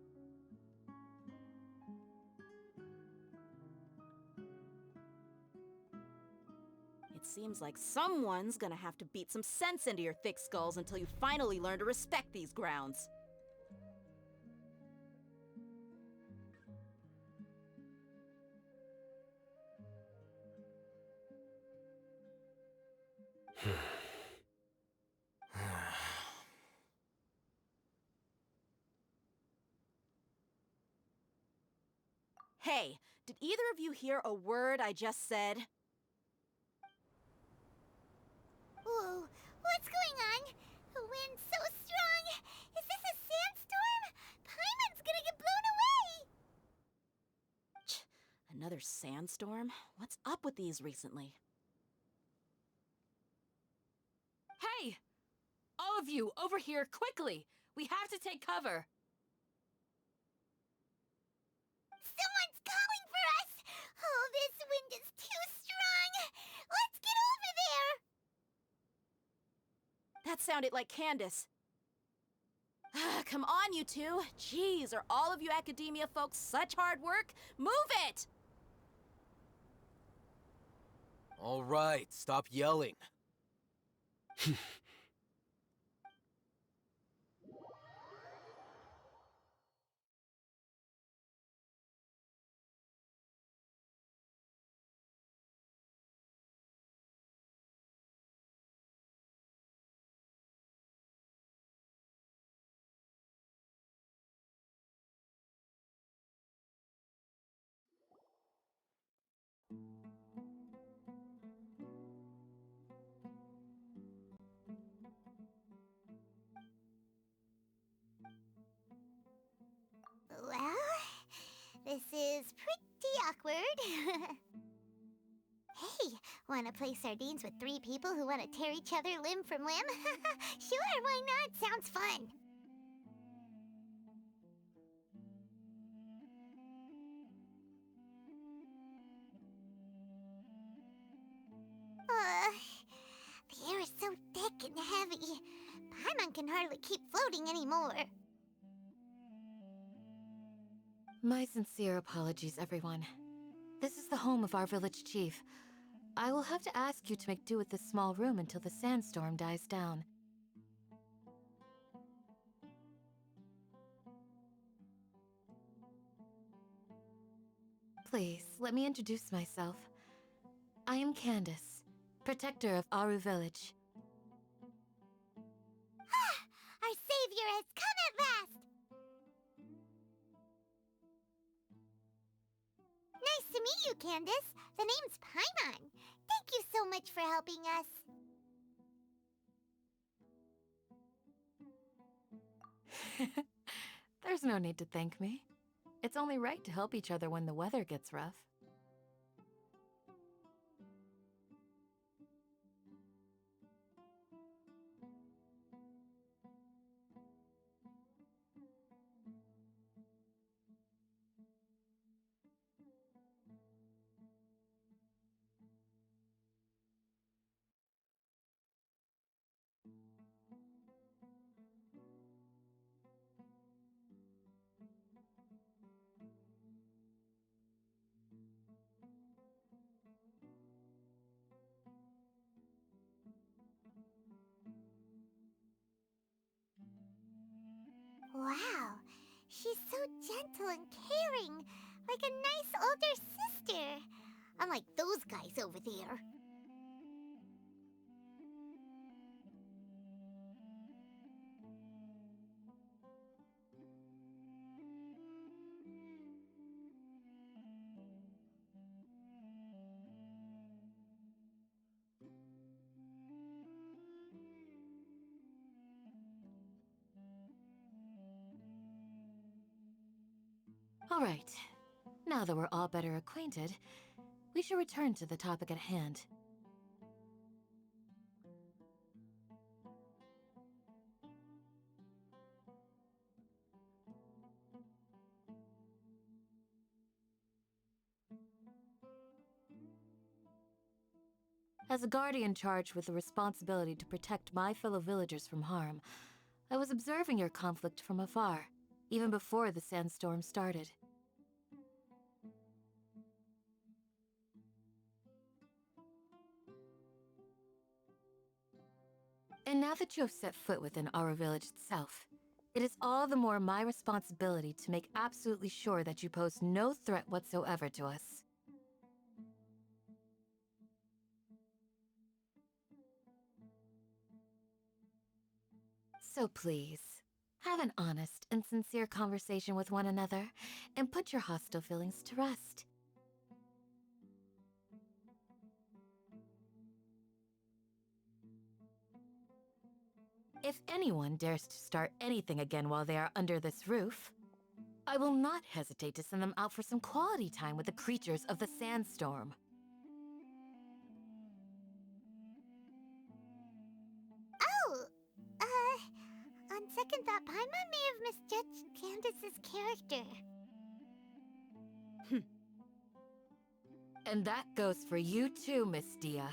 It seems like someone's gonna have to beat some sense into your thick skulls until you finally learn to respect these grounds. Hey, did either of you hear a word I just said? Whoa, what's going on? The wind's so strong. Is this a sandstorm? Paimon's gonna get blown away! Another sandstorm? What's up with these recently? Hey! All of you, over here, quickly! We have to take cover! Someone's calling for us! Oh, this wind is too strong! Let's get over there! That sounded like Candace. Come on, you two. Jeez, are all of you academia folks such hard work? Move it! All right, stop yelling. Well, this is pretty awkward. Hey, wanna play sardines with 3 people who wanna tear each other limb from limb? Sure, why not? Sounds fun. The air is so thick and heavy. Paimon can hardly keep floating anymore. My sincere apologies, everyone. This is the home of our village chief. I will have to ask you to make do with this small room until the sandstorm dies down. Please, let me introduce myself. I am Candace, protector of Aru Village. Our savior has come at last! Nice to meet you, Candace. The name's Paimon. Thank you so much for helping us. There's no need to thank me. It's only right to help each other when the weather gets rough. Wow, she's so gentle and caring, like a nice older sister. Unlike those guys over there. All right. Now that we're all better acquainted, we should return to the topic at hand. As a guardian charged with the responsibility to protect my fellow villagers from harm, I was observing your conflict from afar, even before the sandstorm started. And now that you have set foot within our village itself, it is all the more my responsibility to make absolutely sure that you pose no threat whatsoever to us. So please, have an honest and sincere conversation with one another, and put your hostile feelings to rest. If anyone dares to start anything again while they are under this roof, I will not hesitate to send them out for some quality time with the creatures of the sandstorm. Oh, on second thought, Paimon may have misjudged Candace's character. And that goes for you too, Miss Dia.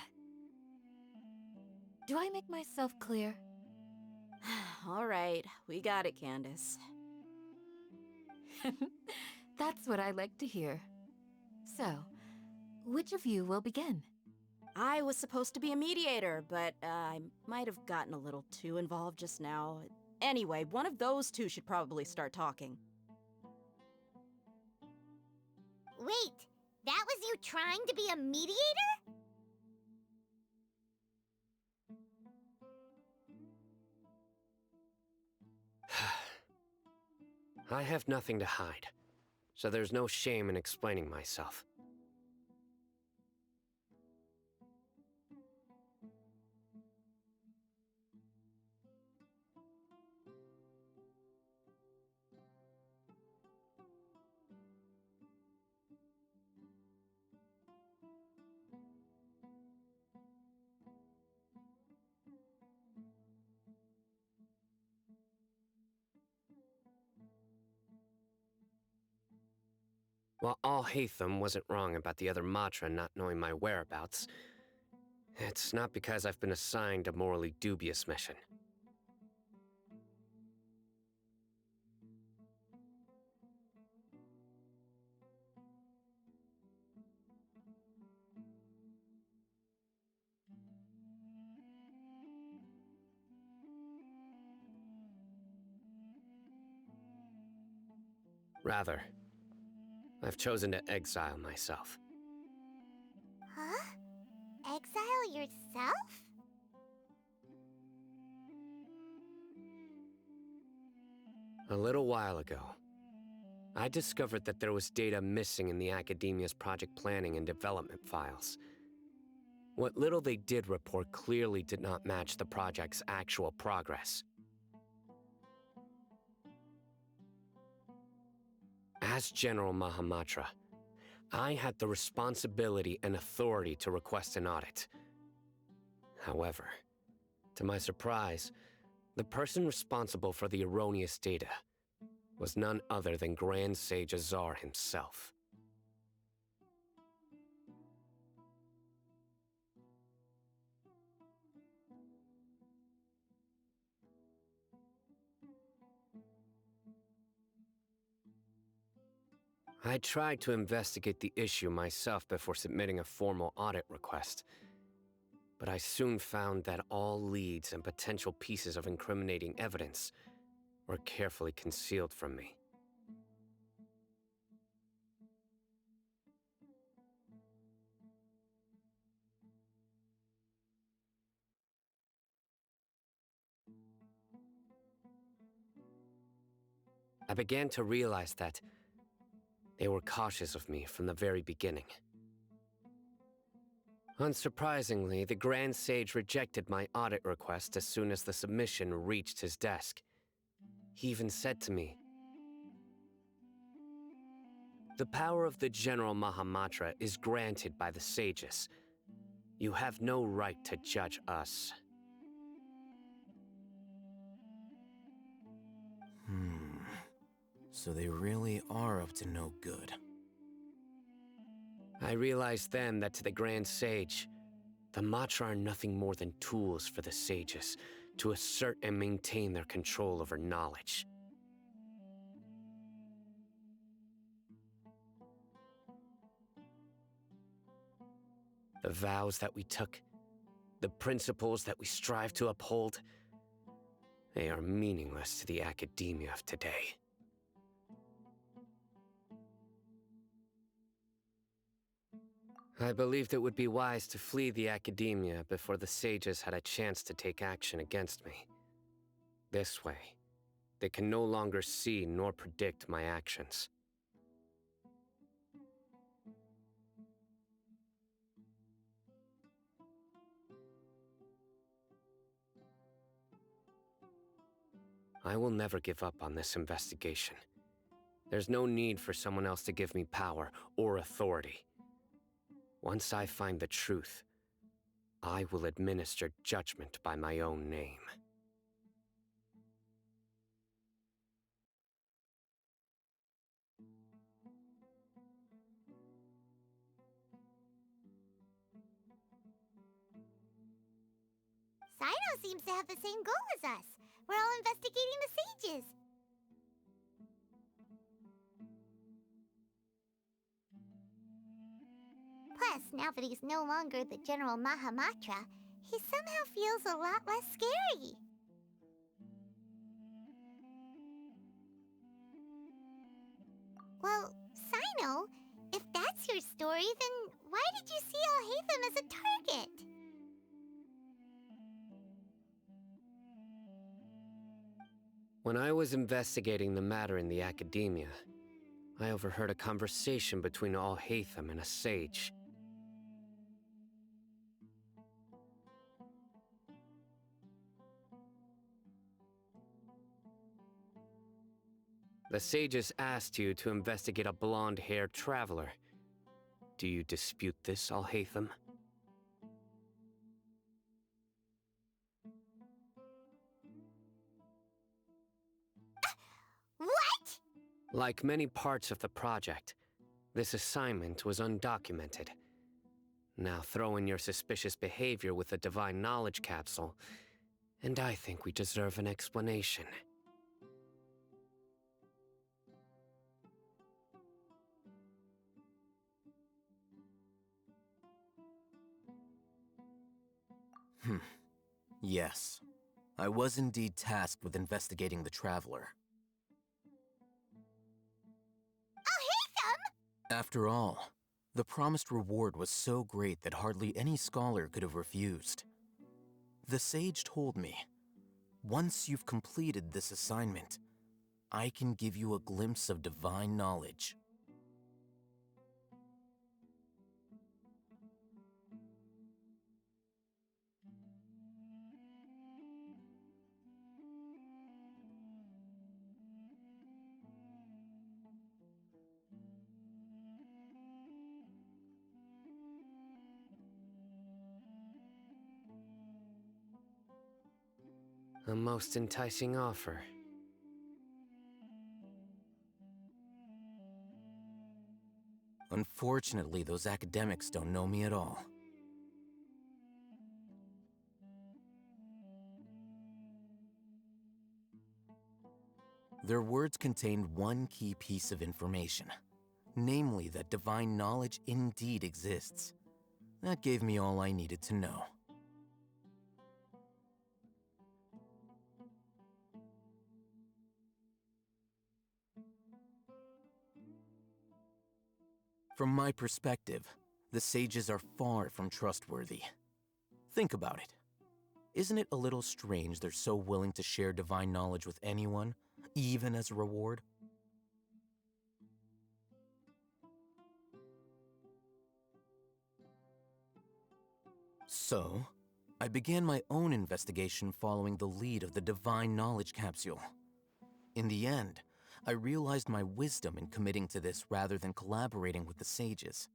Do I make myself clear? All right, we got it, Candace. That's what I like to hear. So, which of you will begin? I was supposed to be a mediator, but I might have gotten a little too involved just now. Anyway, one of those two should probably start talking. Wait, that was you trying to be a mediator? I have nothing to hide, so there's no shame in explaining myself. While Alhaitham wasn't wrong about the other Matra not knowing my whereabouts, it's not because I've been assigned a morally dubious mission. Rather, I've chosen to exile myself. Huh? Exile yourself? A little while ago, I discovered that there was data missing in the Academia's project planning and development files. What little they did report clearly did not match the project's actual progress. As General Mahamatra, I had the responsibility and authority to request an audit. However, to my surprise, the person responsible for the erroneous data was none other than Grand Sage Azar himself. I tried to investigate the issue myself before submitting a formal audit request, but I soon found that all leads and potential pieces of incriminating evidence were carefully concealed from me. I began to realize that they were cautious of me from the very beginning. Unsurprisingly, the Grand Sage rejected my audit request as soon as the submission reached his desk. He even said to me, "The power of the General Mahamatra is granted by the sages. You have no right to judge us." So they really are up to no good. I realized then that to the Grand Sage, The Matra are nothing more than tools for the sages to assert and maintain their control over knowledge. The vows that we took, the principles that we strive to uphold, they are meaningless to the academia of today. I believed it would be wise to flee the academia before the sages had a chance to take action against me. This way, they can no longer see nor predict my actions. I will never give up on this investigation. There's no need for someone else to give me power or authority. Once I find the truth, I will administer judgment by my own name. Sino seems to have the same goal as us. We're all investigating the sages. Plus, now that he's no longer the General Mahamatra, he somehow feels a lot less scary. Well, Sino, if that's your story, then why did you see Alhaitham as a target? When I was investigating the matter in the academia, I overheard a conversation between Alhaitham and a sage. The sages asked you to investigate a blonde-haired traveler. Do you dispute this, Alhaitham? What? Like many parts of the project, this assignment was undocumented. Now throw in your suspicious behavior with the Divine Knowledge Capsule, and I think we deserve an explanation. Yes. I was indeed tasked with investigating the Traveler. Alhaitham! After all, the promised reward was so great that hardly any scholar could have refused. The sage told me, once you've completed this assignment, I can give you a glimpse of divine knowledge. A most enticing offer. Unfortunately, those academics don't know me at all. Their words contained one key piece of information, namely that divine knowledge indeed exists. That gave me all I needed to know. From my perspective, the sages are far from trustworthy. Think about it. Isn't it a little strange they're so willing to share divine knowledge with anyone, even as a reward? So, I began my own investigation following the lead of the Divine Knowledge Capsule. In the end, I realized my wisdom in committing to this rather than collaborating with the sages.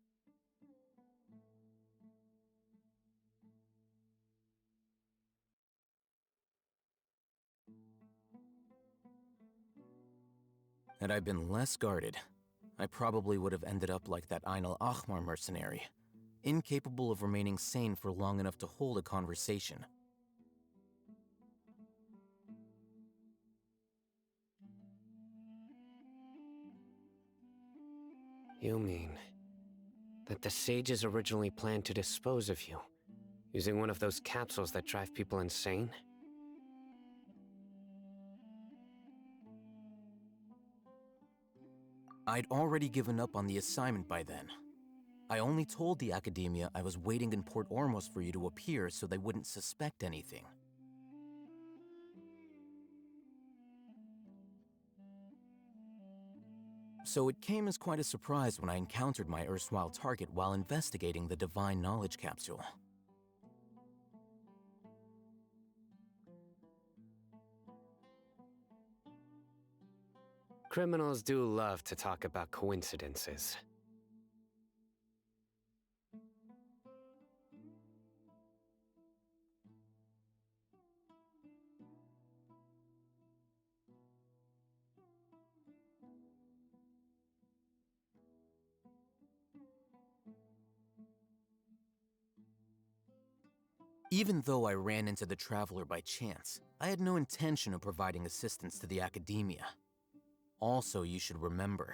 Had I been less guarded, I probably would have ended up like that Ain al-Ahmar mercenary, incapable of remaining sane for long enough to hold a conversation. You mean that the sages originally planned to dispose of you, using one of those capsules that drive people insane? I'd already given up on the assignment by then. I only told the Academia I was waiting in Port Ormos for you to appear so they wouldn't suspect anything. So it came as quite a surprise when I encountered my erstwhile target while investigating the Divine Knowledge Capsule. Criminals do love to talk about coincidences. Even though I ran into the Traveler by chance, I had no intention of providing assistance to the Academia. Also, you should remember,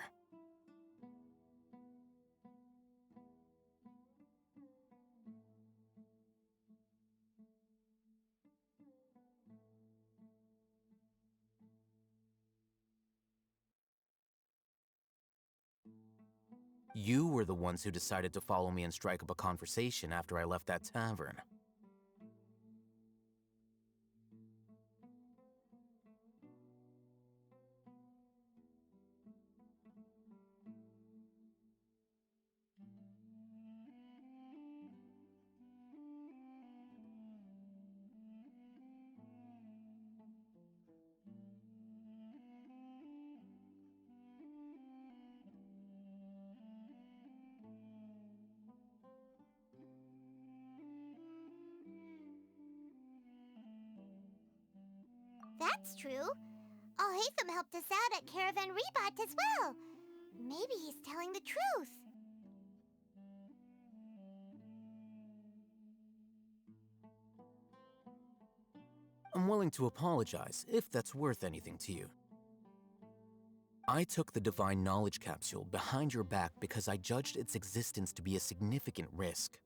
you were the ones who decided to follow me and strike up a conversation after I left that tavern. That's true. Alhaitham helped us out at Caravan Rebot as well. Maybe he's telling the truth. I'm willing to apologize, if that's worth anything to you. I took the Divine Knowledge Capsule behind your back because I judged its existence to be a significant risk.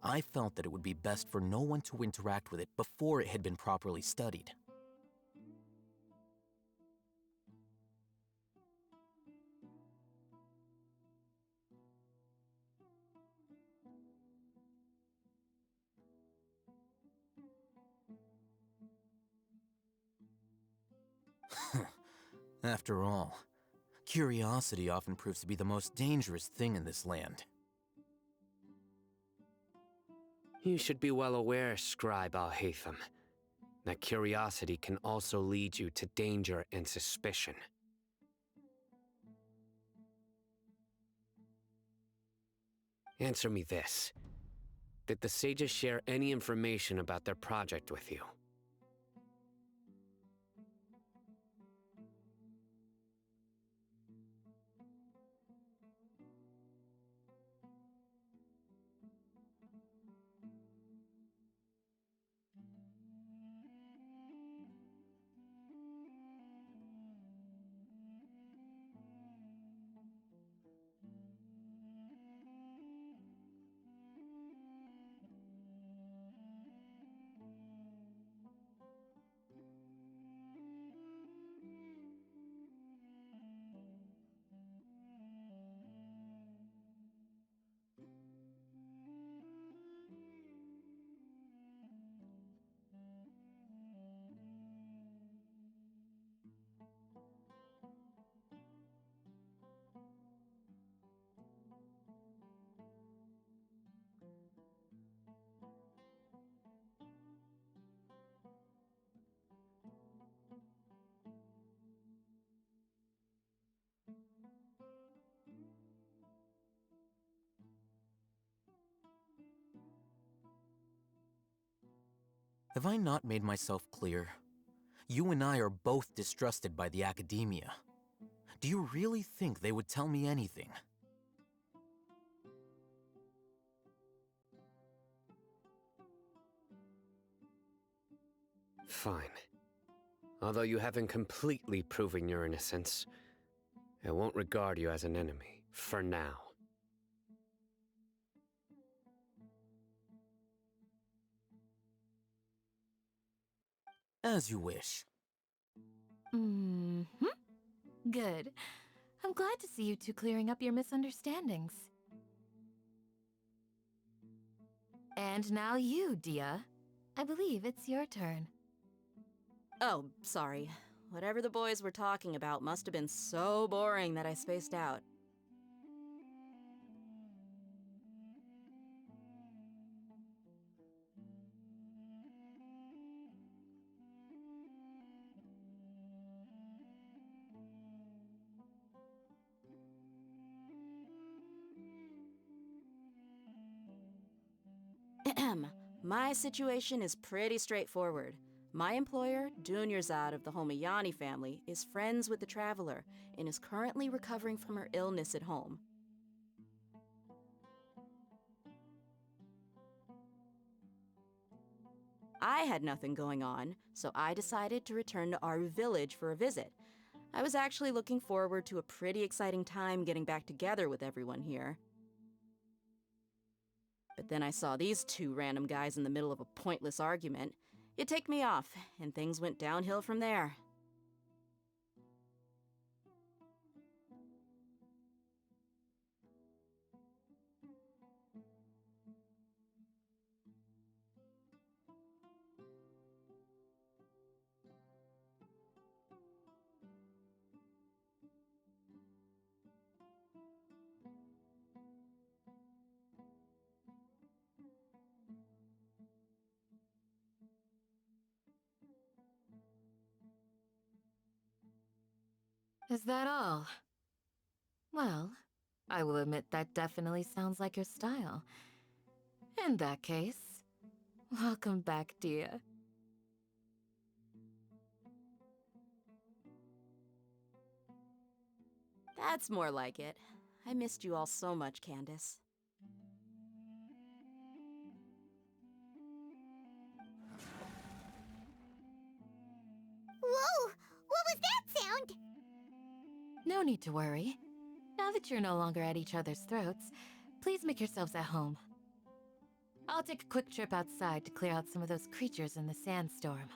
I felt that it would be best for no one to interact with it before it had been properly studied. After all, curiosity often proves to be the most dangerous thing in this land. You should be well aware, Scribe Alhaitham, that curiosity can also lead you to danger and suspicion. Answer me this. Did the sages share any information about their project with you? Have I not made myself clear? You and I are both distrusted by the Academia. Do you really think they would tell me anything? Fine. Although you haven't completely proven your innocence, I won't regard you as an enemy, for now. As you wish. Mm-hmm. Good. I'm glad to see you two clearing up your misunderstandings. And now you, Dia. I believe it's your turn. Oh, sorry. Whatever the boys were talking about must have been so boring that I spaced out. My situation is pretty straightforward. My employer, Dunyarzad of the Homayani family, is friends with the Traveler and is currently recovering from her illness at home. I had nothing going on, so I decided to return to our village for a visit. I was actually looking forward to a pretty exciting time getting back together with everyone here. But then I saw these two random guys in the middle of a pointless argument. It ticked me off, and things went downhill from there. Is that all? Well, I will admit that definitely sounds like your style. In that case, welcome back, Dia. That's more like it. I missed you all so much, Candace. Whoa! What was that sound? No need to worry. Now that you're no longer at each other's throats, please make yourselves at home. I'll take a quick trip outside to clear out some of those creatures in the sandstorm.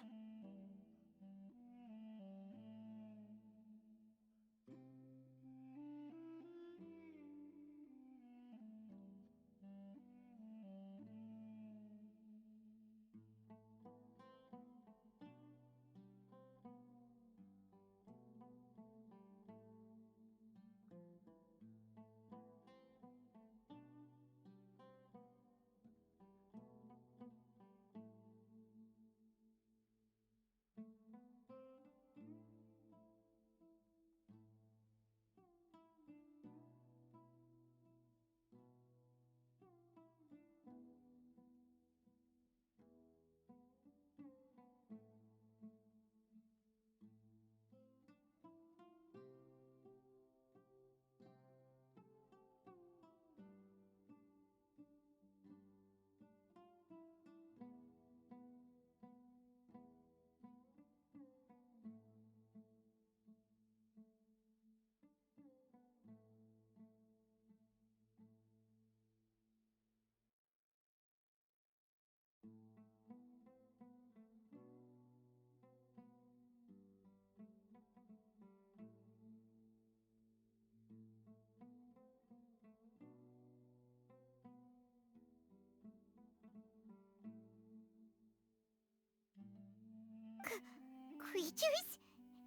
Creatures?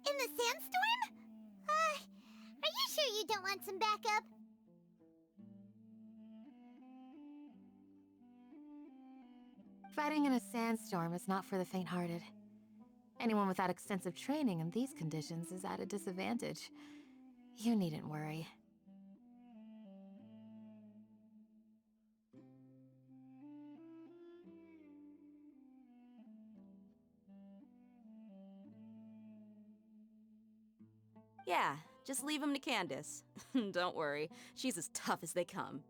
In the sandstorm? Are you sure you don't want some backup? Fighting in a sandstorm is not for the faint-hearted. Anyone without extensive training in these conditions is at a disadvantage. You needn't worry. Yeah, just leave him to Candace. Don't worry, she's as tough as they come.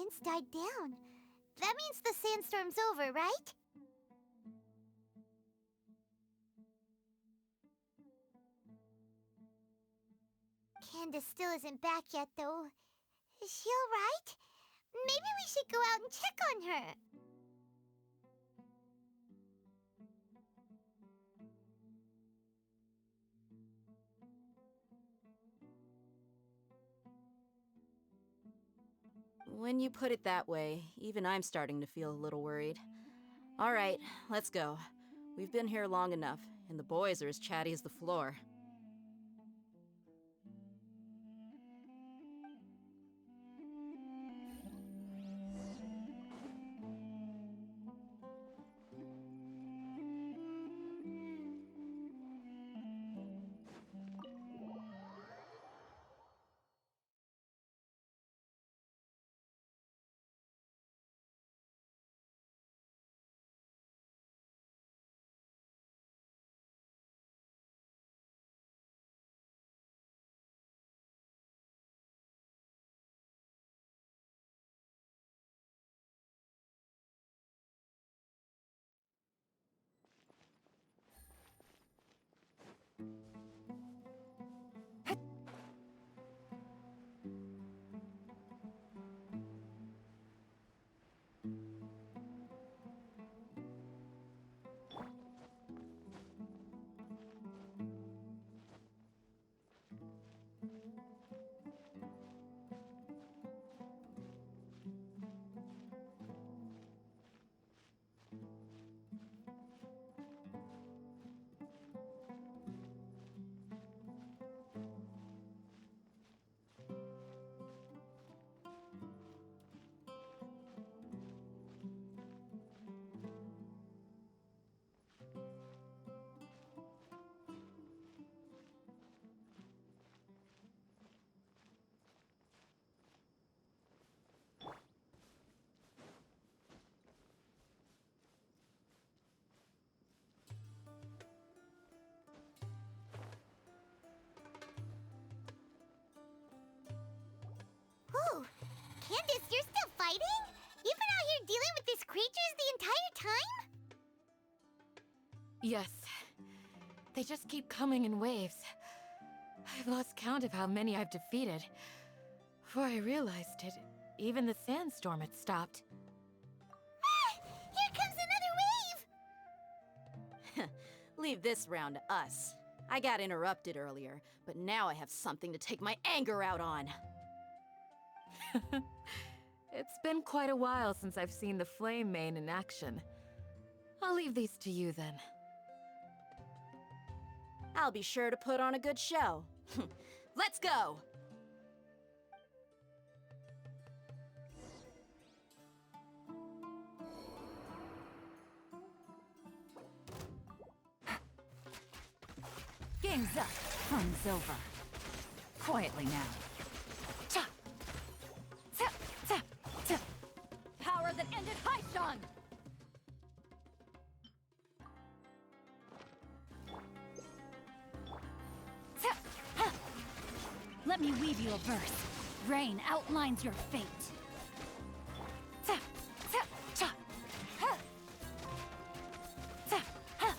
winds died down. That means the sandstorm's over, right? Candace still isn't back yet, though. Is she alright? Maybe we should go out and check on her. When you put it that way, even I'm starting to feel a little worried. All right, let's go. We've been here long enough, and the boys are as chatty as the floor. Ooh, Candace, you're still fighting? You've been out here dealing with these creatures the entire time? Yes. They just keep coming in waves. I've lost count of how many I've defeated. Before I realized it, even the sandstorm had stopped. Ah! Here comes another wave! Leave this round to us. I got interrupted earlier, but now I have something to take my anger out on. It's been quite a while since I've seen the Flame Mane in action. I'll leave these to you then. I'll be sure to put on a good show. Let's go! Game's up. Fun's over. Quietly now. Cha! Tap! Tap! Tap! Power that ended Haishan! Tap! Ha! Let me weave you a verse. Rain outlines your fate. Tap! Tap! Cha! Ha! Tap! Ha!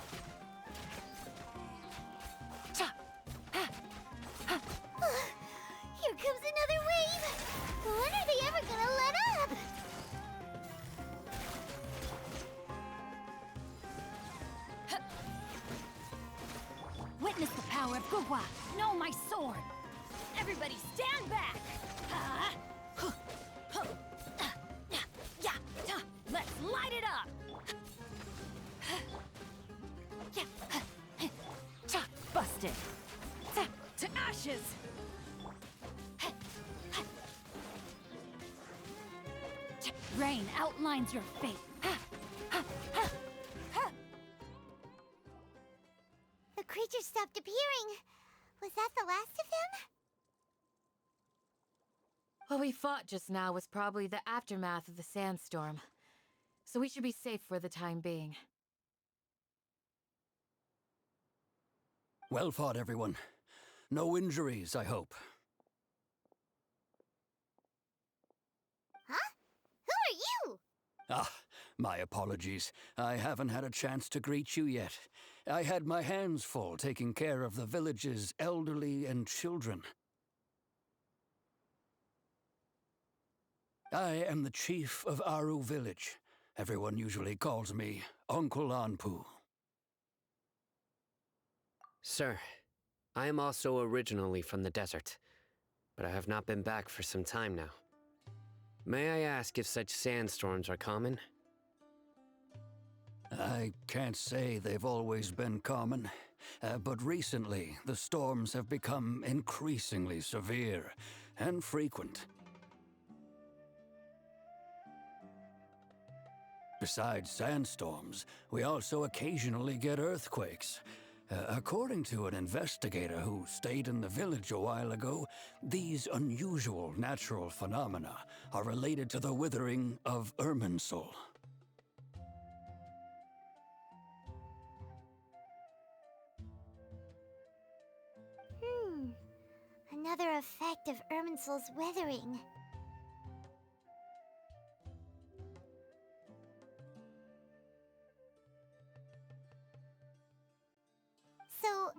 Here comes another wave! When are they ever gonna let up? Witness the power of Gugwa! Know my sword! Everybody stand back! Let's light it up! Busted! To ashes! Rain outlines your fate. The creature stopped appearing. Was that the last of them? What we fought just now was probably the aftermath of the sandstorm. So we should be safe for the time being. Well fought, everyone. No injuries, I hope. Huh? Ah, my apologies. I haven't had a chance to greet you yet. I had my hands full taking care of the village's elderly and children. I am the chief of Aru village. Everyone usually calls me Uncle Anpu. Sir, I am also originally from the desert, but I have not been back for some time now. May I ask if such sandstorms are common? I can't say they've always been common, but recently the storms have become increasingly severe and frequent. Besides sandstorms, we also occasionally get earthquakes. According to an investigator who stayed in the village a while ago, these unusual natural phenomena are related to the withering of Irminsul. Another effect of Irminsul's withering. So,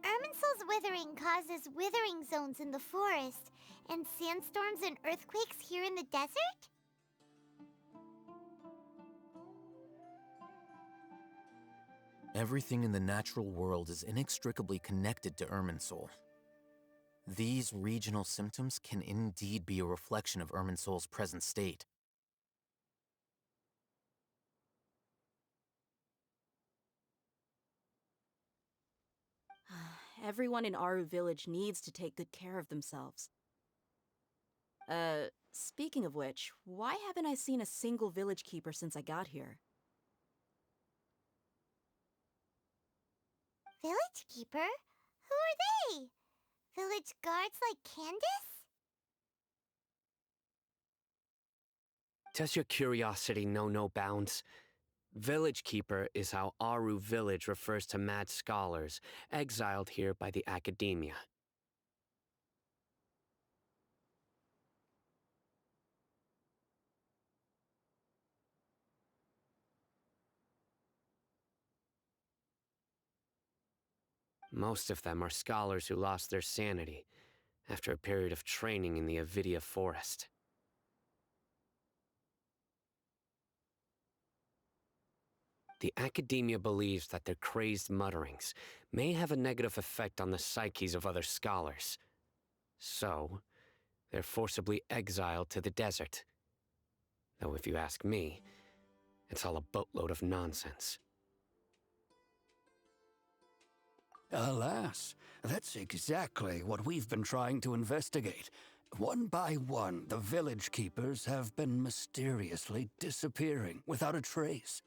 Irminsul's withering causes withering zones in the forest, and sandstorms and earthquakes here in the desert? Everything in the natural world is inextricably connected to Irminsul. These regional symptoms can indeed be a reflection of Irminsul's present state. Everyone in Aru village needs to take good care of themselves. Speaking of which, why haven't I seen a single village keeper since I got here? Village keeper? Who are they? Village guards like Candace? Does your curiosity know no bounds? Village Keeper is how Aru village refers to mad scholars exiled here by the academia. Most of them are scholars who lost their sanity after a period of training in the Avidia forest. The academia believes that their crazed mutterings may have a negative effect on the psyches of other scholars. So, they're forcibly exiled to the desert. Though if you ask me, it's all a boatload of nonsense. Alas, that's exactly what we've been trying to investigate. One by one, the village keepers have been mysteriously disappearing without a trace.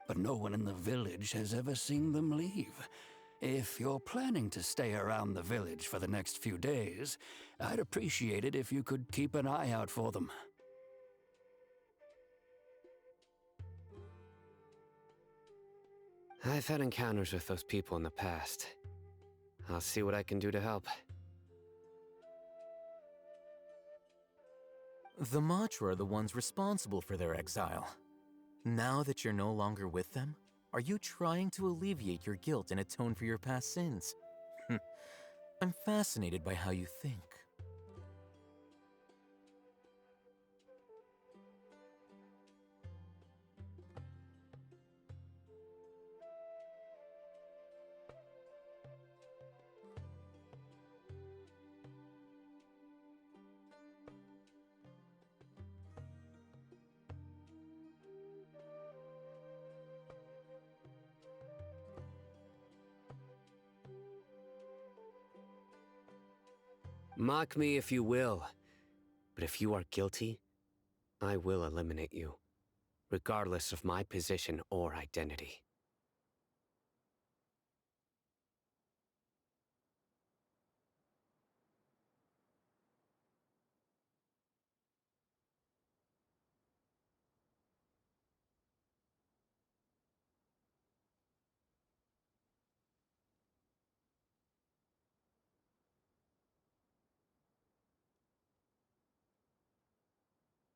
But no one in the village has ever seen them leave. If you're planning to stay around the village for the next few days, I'd appreciate it if you could keep an eye out for them. I've had encounters with those people in the past. I'll see what I can do to help. The Matra are the ones responsible for their exile. Now that you're no longer with them, are you trying to alleviate your guilt and atone for your past sins? I'm fascinated by how you think. Mock me if you will, but if you are guilty, I will eliminate you, regardless of my position or identity.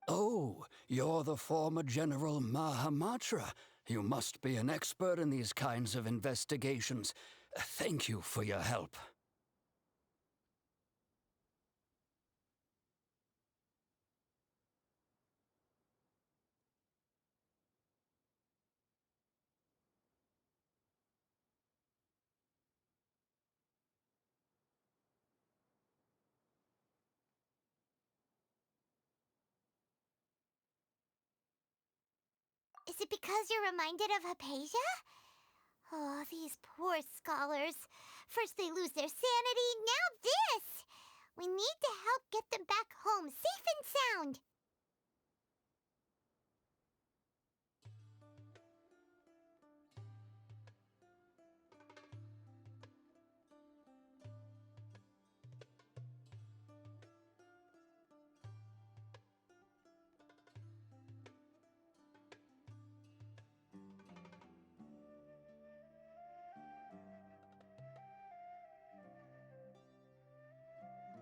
Oh, you're the former General Mahamatra. You must be an expert in these kinds of investigations. Thank you for your help. Is it because you're reminded of Hypatia? Oh, these poor scholars. First they lose their sanity, now this! We need to help get them back home, safe and sound.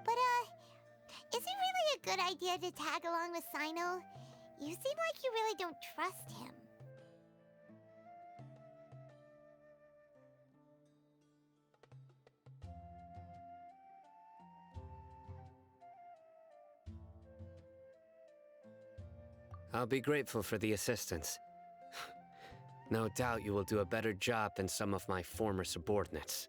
But, is it really a good idea to tag along with Sino? You seem like you really don't trust him. I'll be grateful for the assistance. No doubt you will do a better job than some of my former subordinates.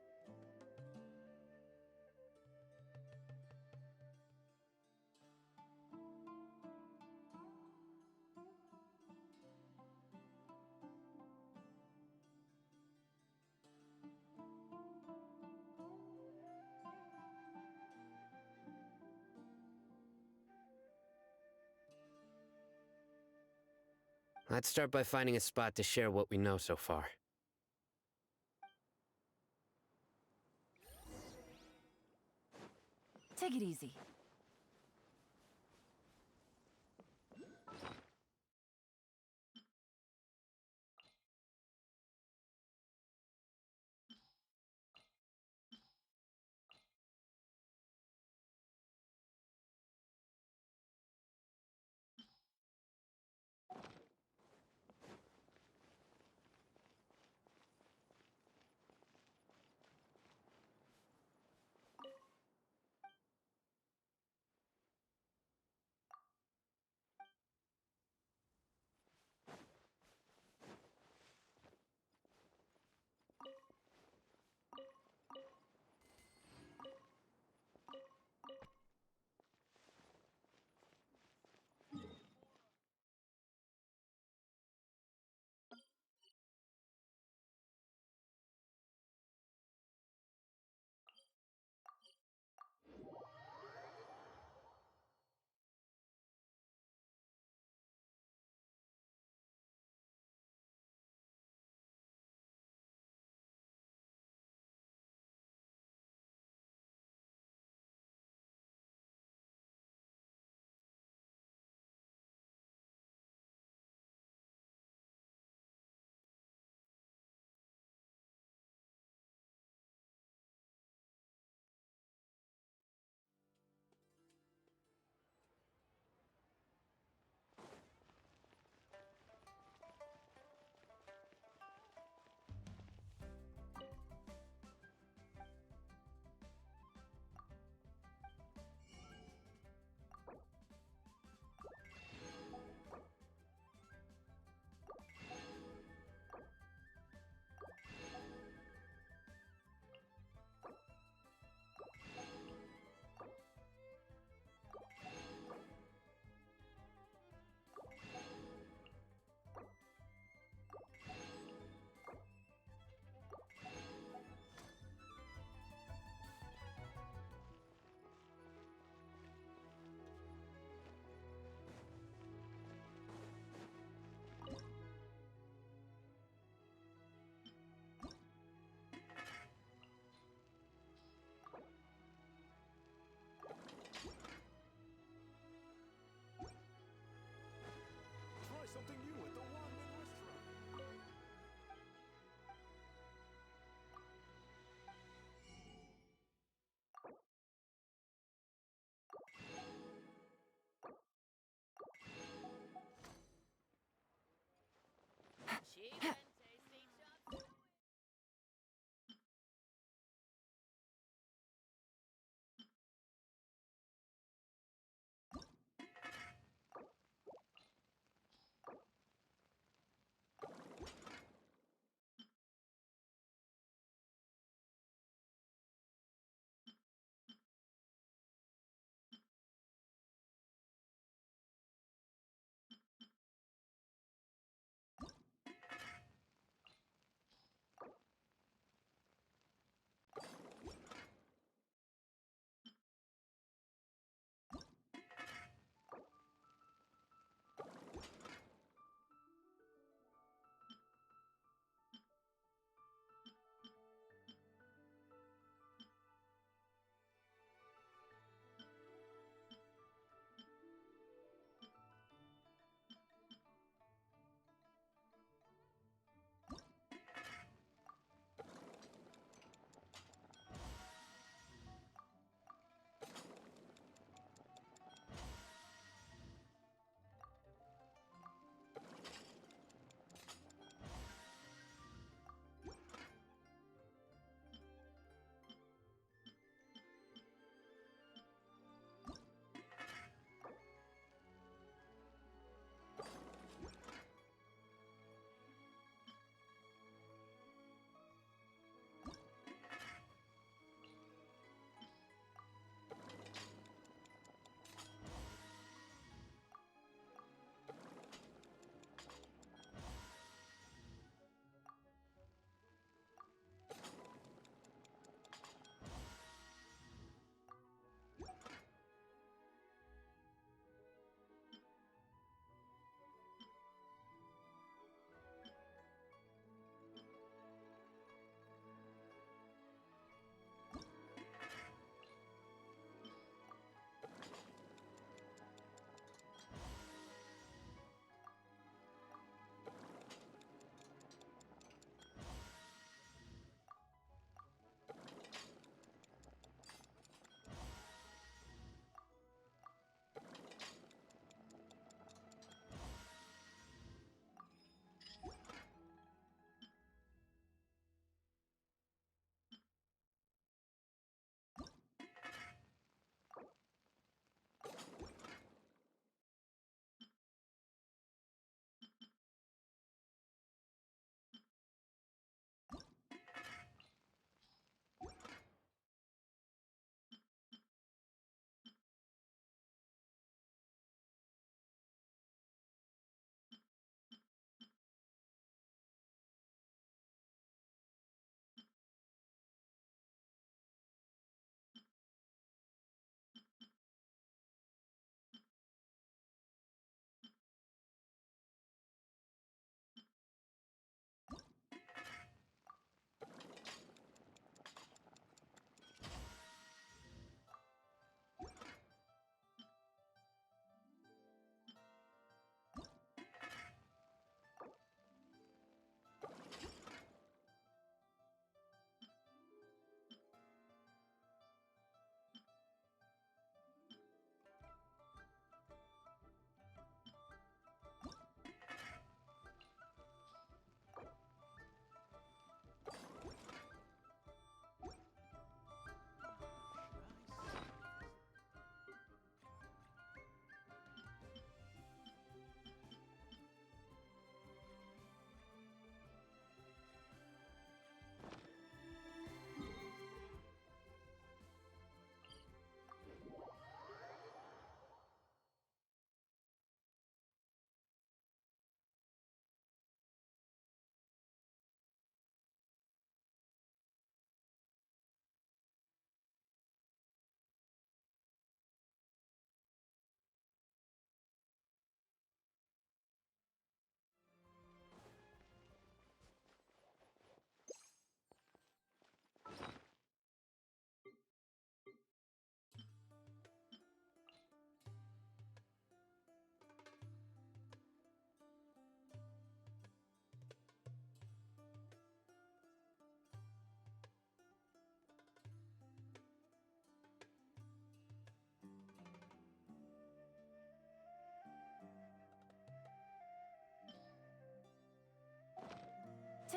Let's start by finding a spot to share what we know so far. Take it easy.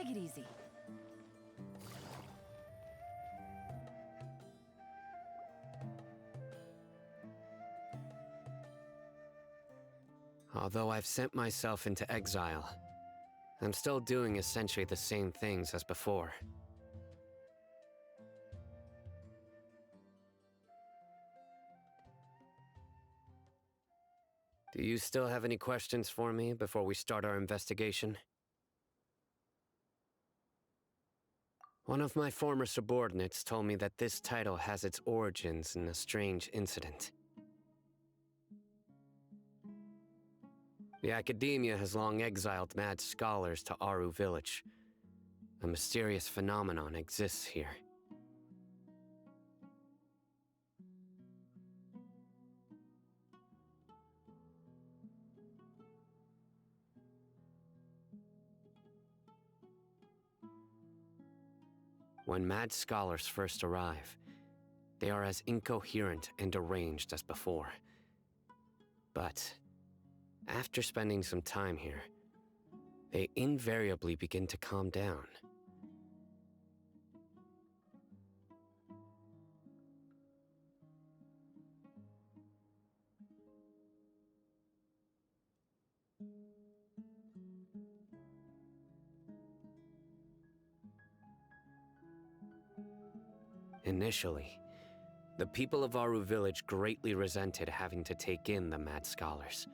Take it easy. Although I've sent myself into exile, I'm still doing essentially the same things as before. Do you still have any questions for me before we start our investigation? One of my former subordinates told me that this title has its origins in a strange incident. The Academia has long exiled mad scholars to Aru Village. A mysterious phenomenon exists here. When mad scholars first arrive, they are as incoherent and deranged as before. But after spending some time here, they invariably begin to calm down. Initially, the people of Aru Village greatly resented having to take in the mad scholars.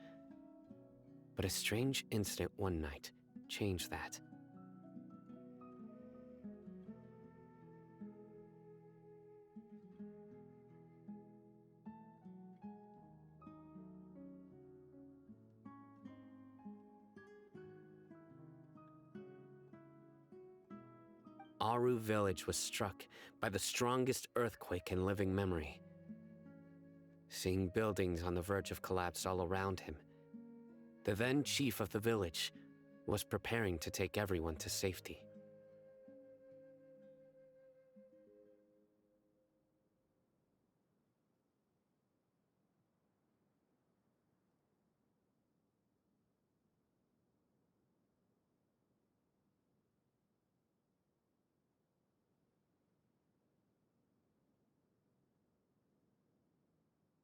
But a strange incident one night changed that. Aru Village was struck by the strongest earthquake in living memory. Seeing buildings on the verge of collapse all around him, the then chief of the village was preparing to take everyone to safety.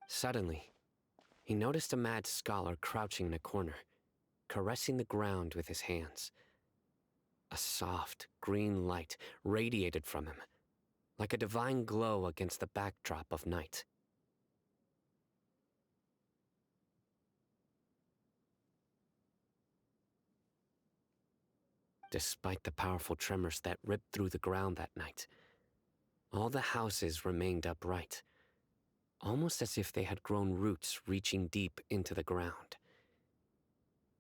Suddenly, he noticed a mad scholar crouching in a corner, caressing the ground with his hands. A soft, green light radiated from him, like a divine glow against the backdrop of night. Despite the powerful tremors that ripped through the ground that night, all the houses remained upright, almost as if they had grown roots reaching deep into the ground.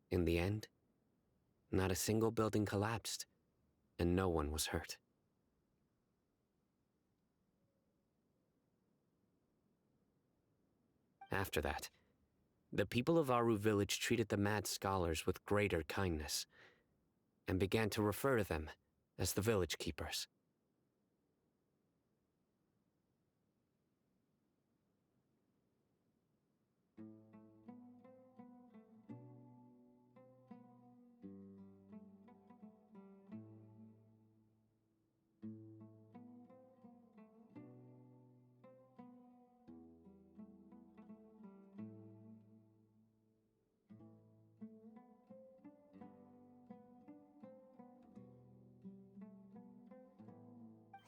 In the end, not a single building collapsed, and no one was hurt. After that, the people of Aru Village treated the mad scholars with greater kindness, and began to refer to them as the village keepers.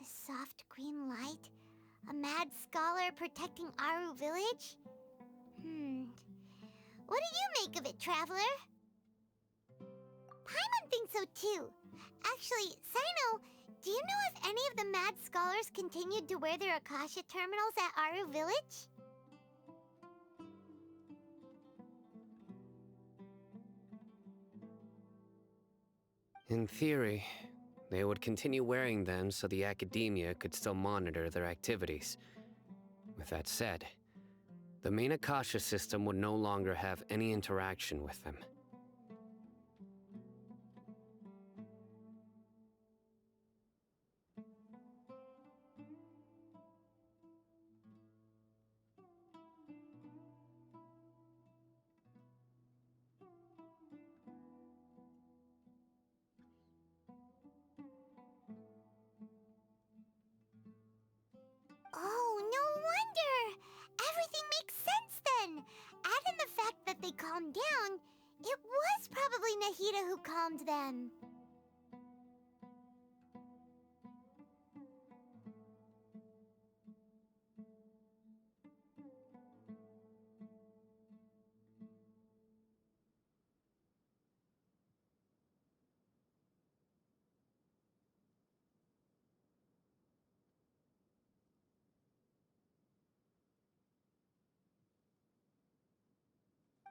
A soft green light? A mad scholar protecting Aru Village? What do you make of it, Traveler? Paimon thinks so too. Actually, Sino, do you know if any of the mad scholars continued to wear their Akasha terminals at Aru Village? In theory, they would continue wearing them so the Academia could still monitor their activities. With that said, the main Akasha system would no longer have any interaction with them. calmed down, it was probably Nahida who calmed them.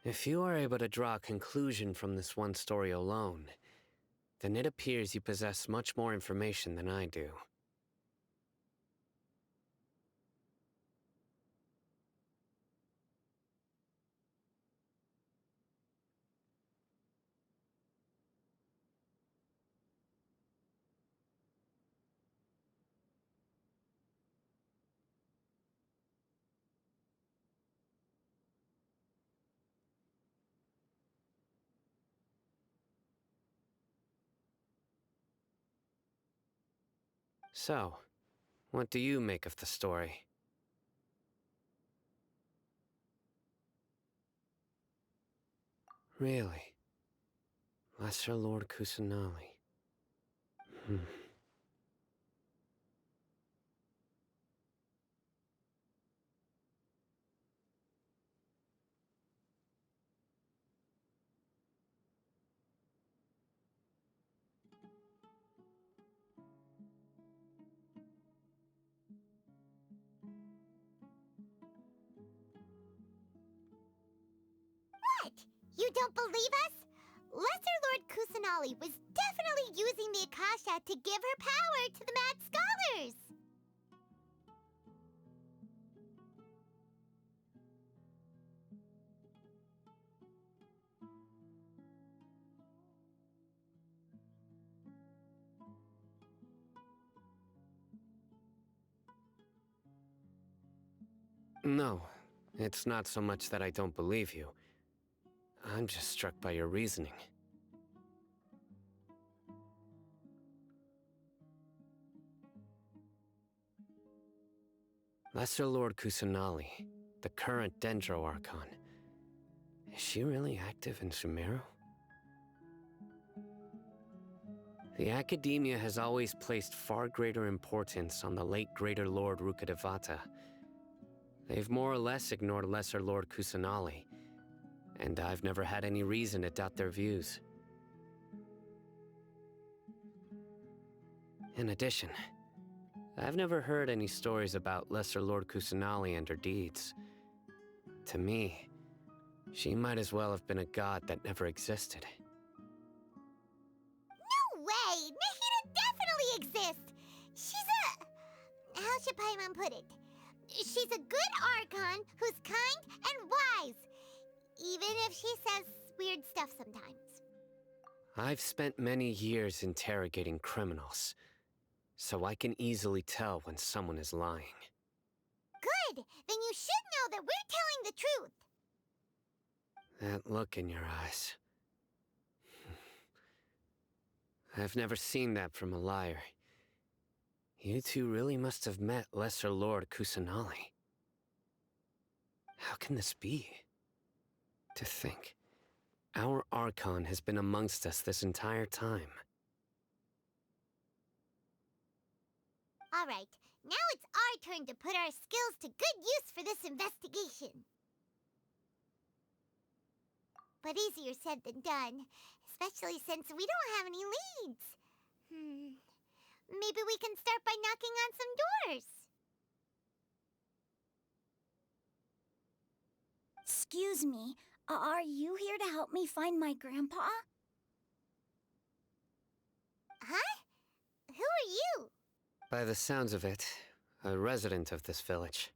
If you are able to draw a conclusion from this one story alone, then it appears you possess much more information than I do. So, what do you make of the story? Really? Lesser Lord Kusanali. What? You don't believe us? Lesser Lord Kusanali was definitely using the Akasha to give her power to the Mad Scholars! No, it's not so much that I don't believe you. I'm just struck by your reasoning. Lesser Lord Kusanali, the current Dendro Archon. Is she really active in Sumeru? The Academia has always placed far greater importance on the late Greater Lord Rukkhadevata. They've more or less ignored Lesser Lord Kusanali, and I've never had any reason to doubt their views. In addition, I've never heard any stories about Lesser Lord Kusanali and her deeds. To me, she might as well have been a god that never existed. No way! Nahida definitely exists! She's a... how should Paimon put it? She's a good Archon who's kind and wise, even if she says weird stuff sometimes. I've spent many years interrogating criminals, so I can easily tell when someone is lying. Good! Then you should know that we're telling the truth! That look in your eyes. I've never seen that from a liar. You two really must have met Lesser Lord Kusanali. How can this be? To think, our Archon has been amongst us this entire time. Alright, now it's our turn to put our skills to good use for this investigation. But easier said than done, especially since we don't have any leads. Maybe we can start by knocking on some doors. Excuse me, are you here to help me find my grandpa? Huh? Who are you? By the sounds of it, a resident of this village.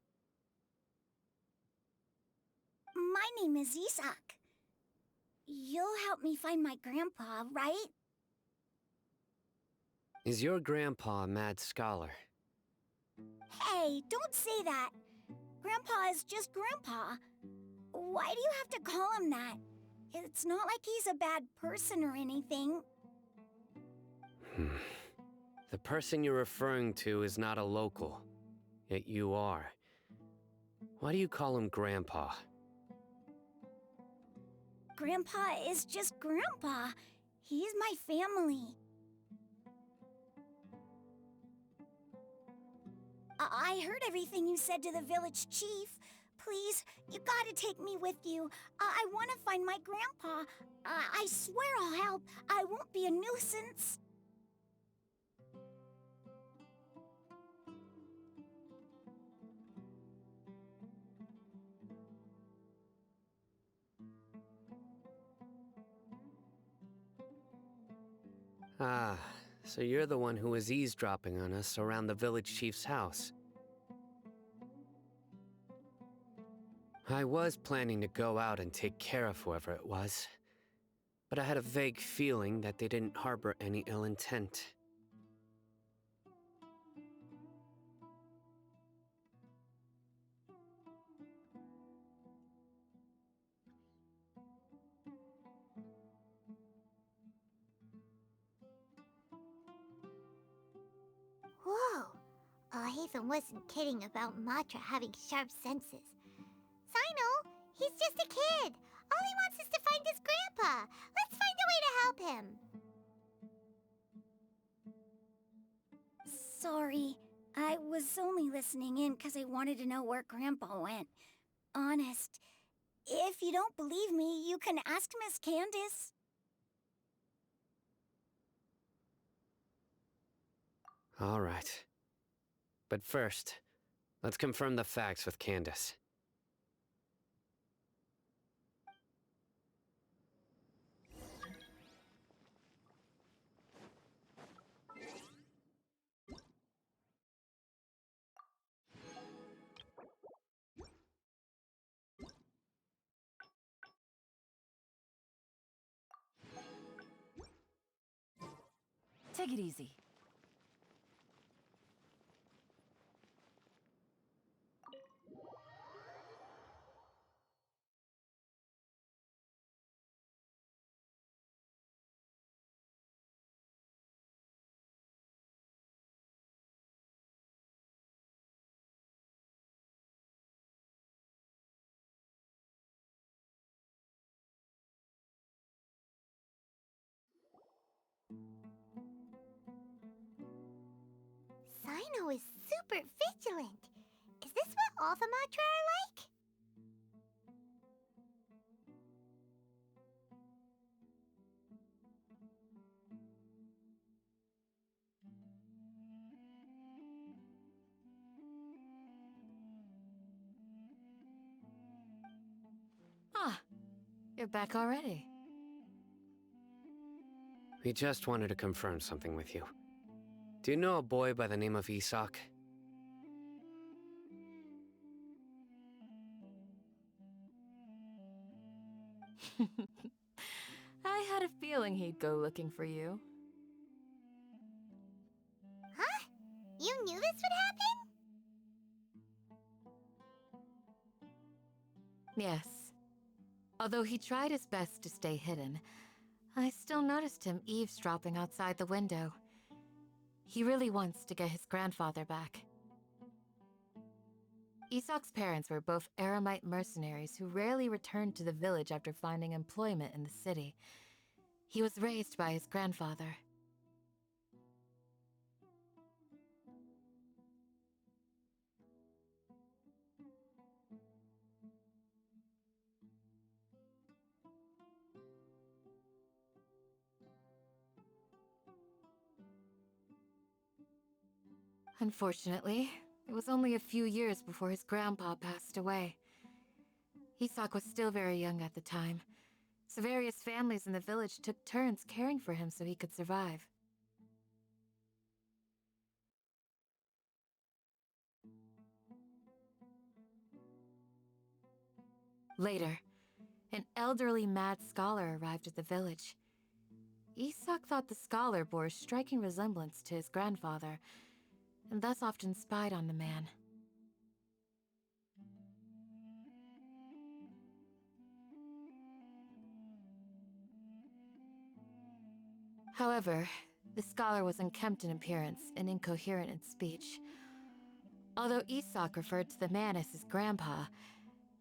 My name is Isak. You'll help me find my grandpa, right? Is your grandpa a mad scholar? Hey, don't say that. Grandpa is just Grandpa. Why do you have to call him that? It's not like he's a bad person or anything. The person you're referring to is not a local, yet you are. Why do you call him Grandpa? Grandpa is just Grandpa. He's my family. I heard everything you said to the village chief. Please, you gotta take me with you. I want to find my grandpa. I swear I'll help. I won't be a nuisance. Ah, so you're the one who was eavesdropping on us around the village chief's house. I was planning to go out and take care of whoever it was, but I had a vague feeling that they didn't harbor any ill intent. Whoa! Hatham wasn't kidding about Matra having sharp senses. Sino, he's just a kid. All he wants is to find his grandpa. Let's find a way to help him. Sorry, I was only listening in because I wanted to know where Grandpa went. Honest. If you don't believe me, you can ask Miss Candace. All right. But first, let's confirm the facts with Candace. Take it easy. Sino is super vigilant. Is this what all the Matra are like? Ah, you're back already. We just wanted to confirm something with you. Do you know a boy by the name of Isak? I had a feeling he'd go looking for you. Huh? You knew this would happen? Yes. Although he tried his best to stay hidden, I still noticed him eavesdropping outside the window. He really wants to get his grandfather back. Isak's parents were both Aramite mercenaries who rarely returned to the village after finding employment in the city. He was raised by his grandfather. Unfortunately, it was only a few years before his grandpa passed away. Isak was still very young at the time, so various families in the village took turns caring for him so he could survive. Later, an elderly mad scholar arrived at the village. Isak thought the scholar bore a striking resemblance to his grandfather, and thus often spied on the man. However, the scholar was unkempt in appearance and incoherent in speech. Although Isak referred to the man as his grandpa,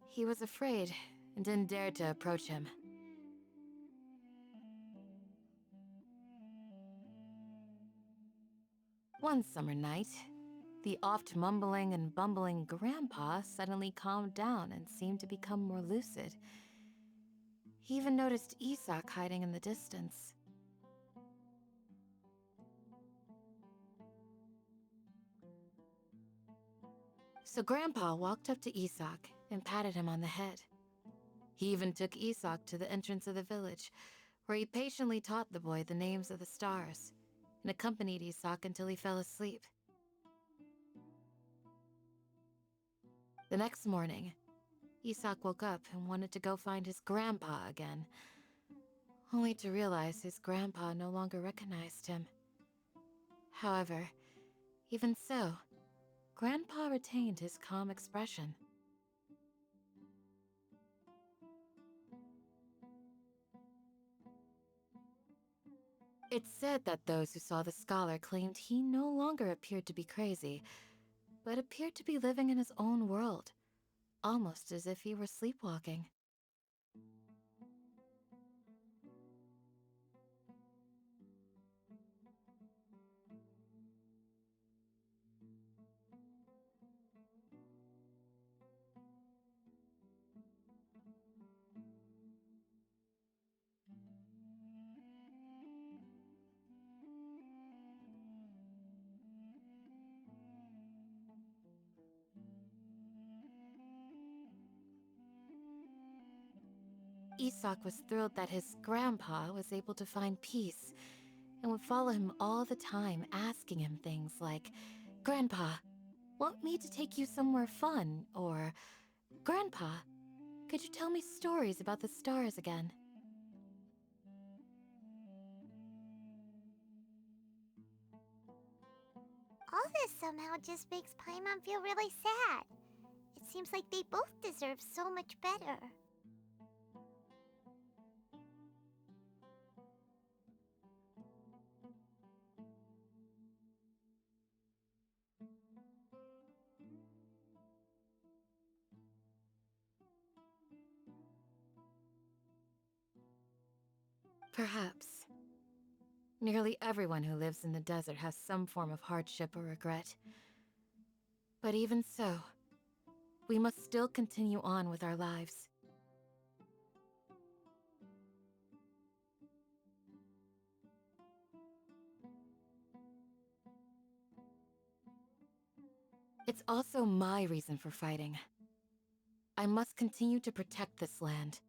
he was afraid and didn't dare to approach him. One summer night, the oft mumbling and bumbling Grandpa suddenly calmed down and seemed to become more lucid. He even noticed Isak hiding in the distance. So Grandpa walked up to Isak and patted him on the head. He even took Isak to the entrance of the village, where he patiently taught the boy the names of the stars, and accompanied Isak until he fell asleep. The next morning, Isak woke up and wanted to go find his grandpa again, only to realize his grandpa no longer recognized him. However, even so, Grandpa retained his calm expression. It's said that those who saw the scholar claimed he no longer appeared to be crazy, but appeared to be living in his own world, almost as if he were sleepwalking. Isak was thrilled that his grandpa was able to find peace and would follow him all the time, asking him things like, "Grandpa, want me to take you somewhere fun?" Or, "Grandpa, could you tell me stories about the stars again?" All this somehow just makes Paimon feel really sad. It seems like they both deserve so much better. Perhaps. Nearly everyone who lives in the desert has some form of hardship or regret. But even so, we must still continue on with our lives. It's also my reason for fighting. I must continue to protect this land.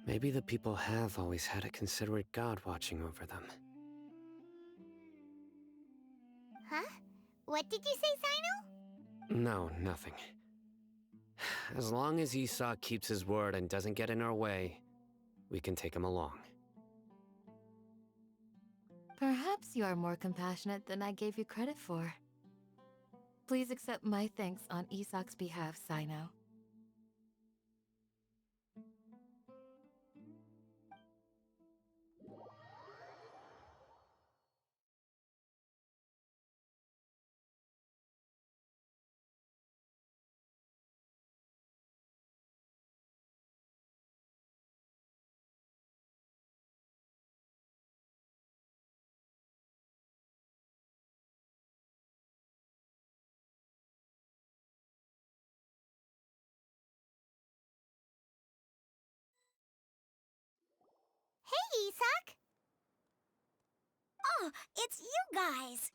Maybe the people have always had a considerate god watching over them. Huh? What did you say, Sino? No, nothing. As long as Isak keeps his word and doesn't get in our way, we can take him along. Perhaps you are more compassionate than I gave you credit for. Please accept my thanks on Isak's behalf, Sino. Hey, Isak! Oh, it's you guys!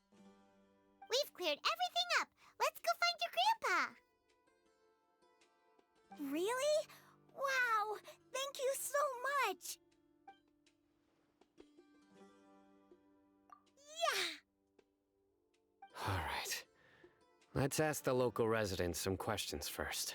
We've cleared everything up. Let's go find your grandpa! Really? Wow! Thank you so much! Yeah! All right. Let's ask the local residents some questions first.